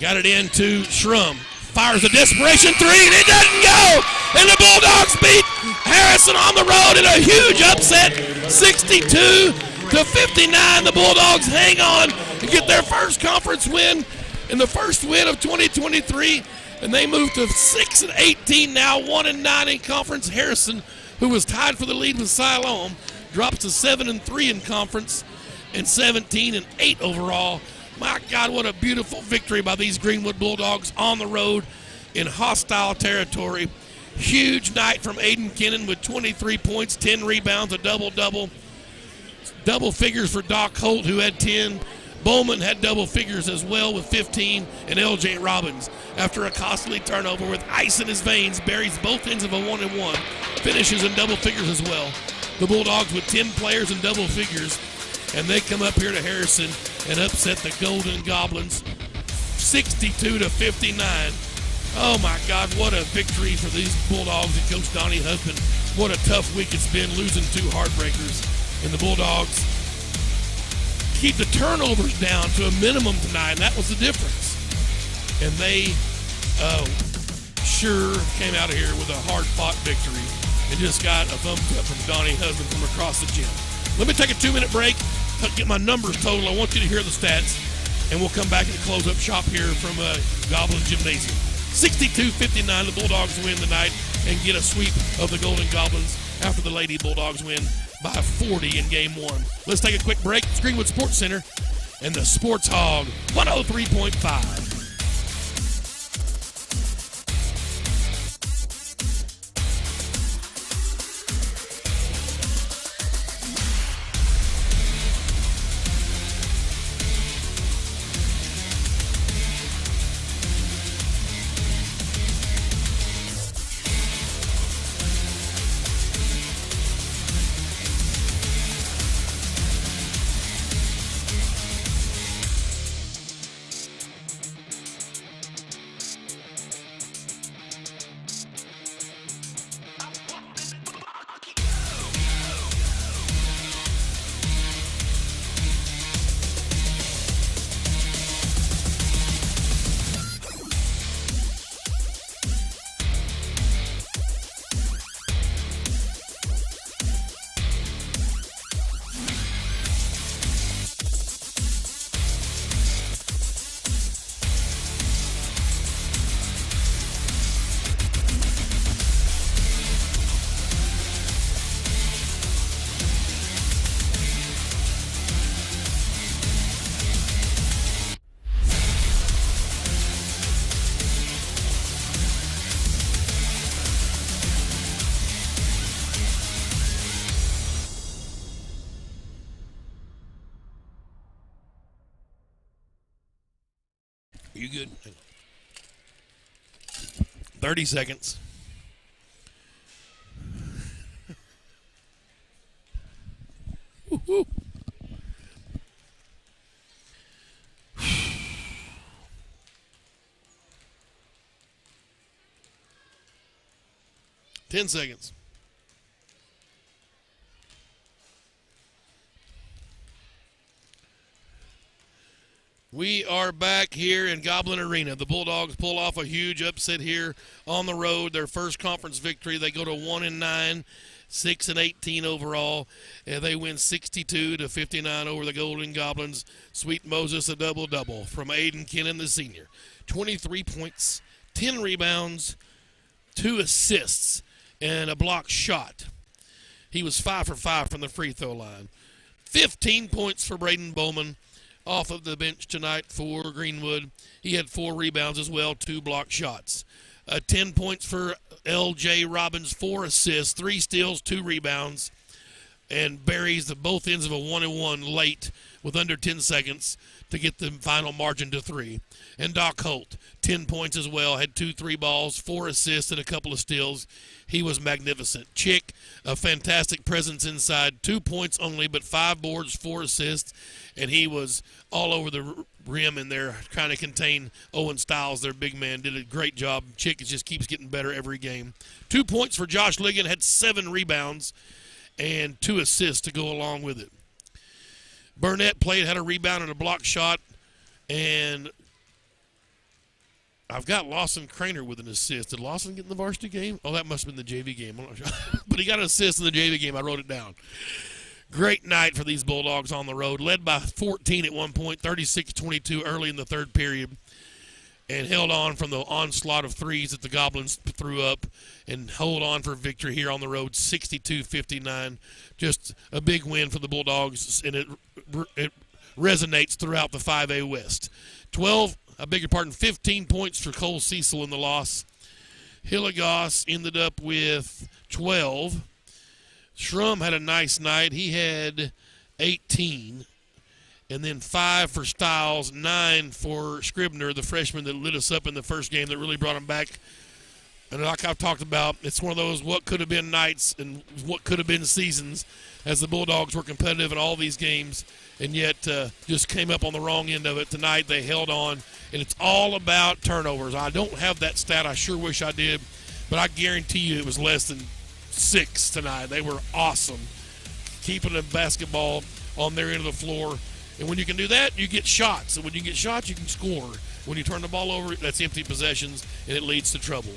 [SPEAKER 1] Got it in to Schrum. Fires a desperation 3, and it doesn't go! And the Bulldogs beat Harrison on the road in a huge upset, 62-59. The Bulldogs hang on to get their first conference win and the first win of 2023, and they move to 6-18 now, 1-9 in conference. Harrison, who was tied for the lead with Siloam, drops to 7-3 in conference and 17-8 overall. My God, what a beautiful victory by these Greenwood Bulldogs on the road in hostile territory. Huge night from Aiden Kennan with 23 points, 10 rebounds, a double-double. Double figures for Doc Holt, who had 10. Bowman had double figures as well with 15. And LJ Robbins, after a costly turnover with ice in his veins, buries both ends of a 1-and-1. Finishes in double figures as well. The Bulldogs with 10 players in double figures. And they come up here to Harrison and upset the Golden Goblins 62-59. Oh, my God, what a victory for these Bulldogs and Coach Donnie Husband. What a tough week it's been, losing 2 heartbreakers. And the Bulldogs keep the turnovers down to a minimum tonight, and that was the difference. And they sure came out of here with a hard-fought victory and just got a thumbs up from Donnie Husband from across the gym. Let me take a 2-minute break. get my numbers total. I want you to hear the stats, and we'll come back and close up shop here from Goblins Gymnasium. 62-59, the Bulldogs win tonight and get a sweep of the Golden Goblins after the Lady Bulldogs win by 40 in game one. Let's take a quick break. It's Greenwood Sports Center and the Sports Hog 103.5. You good? 30 seconds. Woo-hoo. Ten seconds. We are back here in Goblin Arena. The Bulldogs pull off a huge upset here on the road. Their first conference victory. They go to 1-9, 6-18 overall, and they win 62-59 over the Golden Goblins. Sweet Moses, a double-double from Aiden Kennan, the senior. 23 points, 10 rebounds, 2 assists, and a block shot. He was 5 for 5 from the free throw line. 15 points for Braden Bowman off of the bench tonight for Greenwood. He had 4 rebounds as well, 2 block shots. 10 points for L.J. Robbins, 4 assists, 3 steals, 2 rebounds, and buries the both ends of a 1-1 late with under 10 seconds to get the final margin to 3. And Doc Holt, 10 points as well, had 2 3-balls, 4 assists, and a couple of steals. He was magnificent. Chick, a fantastic presence inside, 2 points only, but 5 boards, 4 assists, and he was all over the rim in there trying to contain Owen Stiles, their big man. Did a great job. Chick just keeps getting better every game. 2 points for Josh Ligon, had 7 rebounds and 2 assists to go along with it. Burnett played, had a rebound and a block shot, and I've got Lawson Craner with an assist. Did Lawson get in the varsity game? Oh, that must have been the JV game. I'm not sure. But he got an assist in the JV game. I wrote it down. Great night for these Bulldogs on the road. Led by 14 at one point, 36-22 early in the third period, and held on from the onslaught of threes that the Goblins threw up and hold on for victory here on the road, 62-59. Just a big win for the Bulldogs, and it resonates throughout the 5A West. 15 points for Cole Cecil in the loss. Hilligoss ended up with 12. Schrum had a nice night. He had 18. And then 5 for Stiles, 9 for Scribner, the freshman that lit us up in the first game that really brought him back. And like I've talked about, it's one of those what could have been nights and what could have been seasons as the Bulldogs were competitive in all these games and yet just came up on the wrong end of it. Tonight they held on, and it's all about turnovers. I don't have that stat. I sure wish I did, but I guarantee you it was less than 6 tonight. They were awesome, keeping the basketball on their end of the floor. And when you can do that, you get shots. And when you get shots, you can score. When you turn the ball over, that's empty possessions, and it leads to trouble.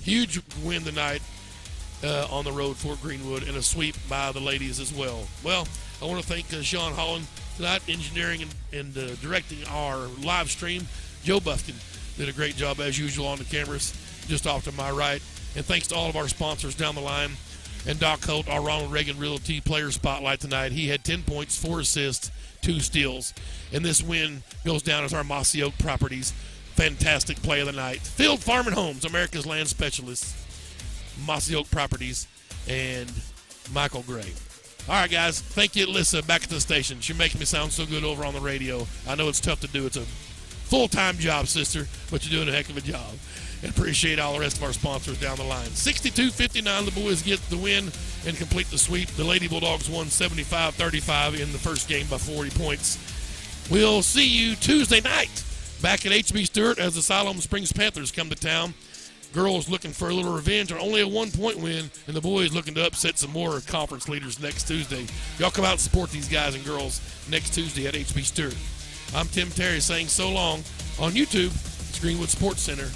[SPEAKER 1] Huge win tonight. on the road for Greenwood, and a sweep by the ladies as well. Well, I want to thank Sean Holland tonight, engineering and directing our live stream. Joe Buffkin did a great job as usual on the cameras just off to my right. And thanks to all of our sponsors down the line. And Doc Holt, our Ronald Reagan Realty player spotlight tonight. He had 10 points, 4 assists, 2 steals. And this win goes down as our Mossy Oak Properties fantastic play of the night. Field Farm and Homes, America's land specialists. Mossy Oak Properties and Michael Gray. All right, guys. Thank you, Alyssa, back at the station. She makes me sound so good over on the radio. I know it's tough to do. It's a full-time job, sister, but you're doing a heck of a job. And appreciate all the rest of our sponsors down the line. 62-59, the boys get the win and complete the sweep. The Lady Bulldogs won 75-35 in the first game by 40 points. We'll see you Tuesday night back at HB Stewart as the Siloam Springs Panthers come to town. Girls looking for a little revenge on only a 1-point win, and the boys looking to upset some more conference leaders next Tuesday. Y'all come out and support these guys and girls next Tuesday at HB Stewart. I'm Tim Terry saying so long. On YouTube, it's Greenwood Sports Center,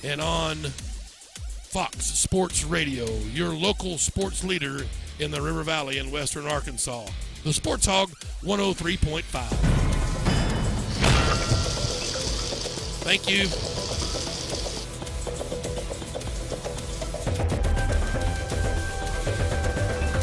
[SPEAKER 1] and on Fox Sports Radio, your local sports leader in the River Valley in western Arkansas. The Sports Hog 103.5. Thank you.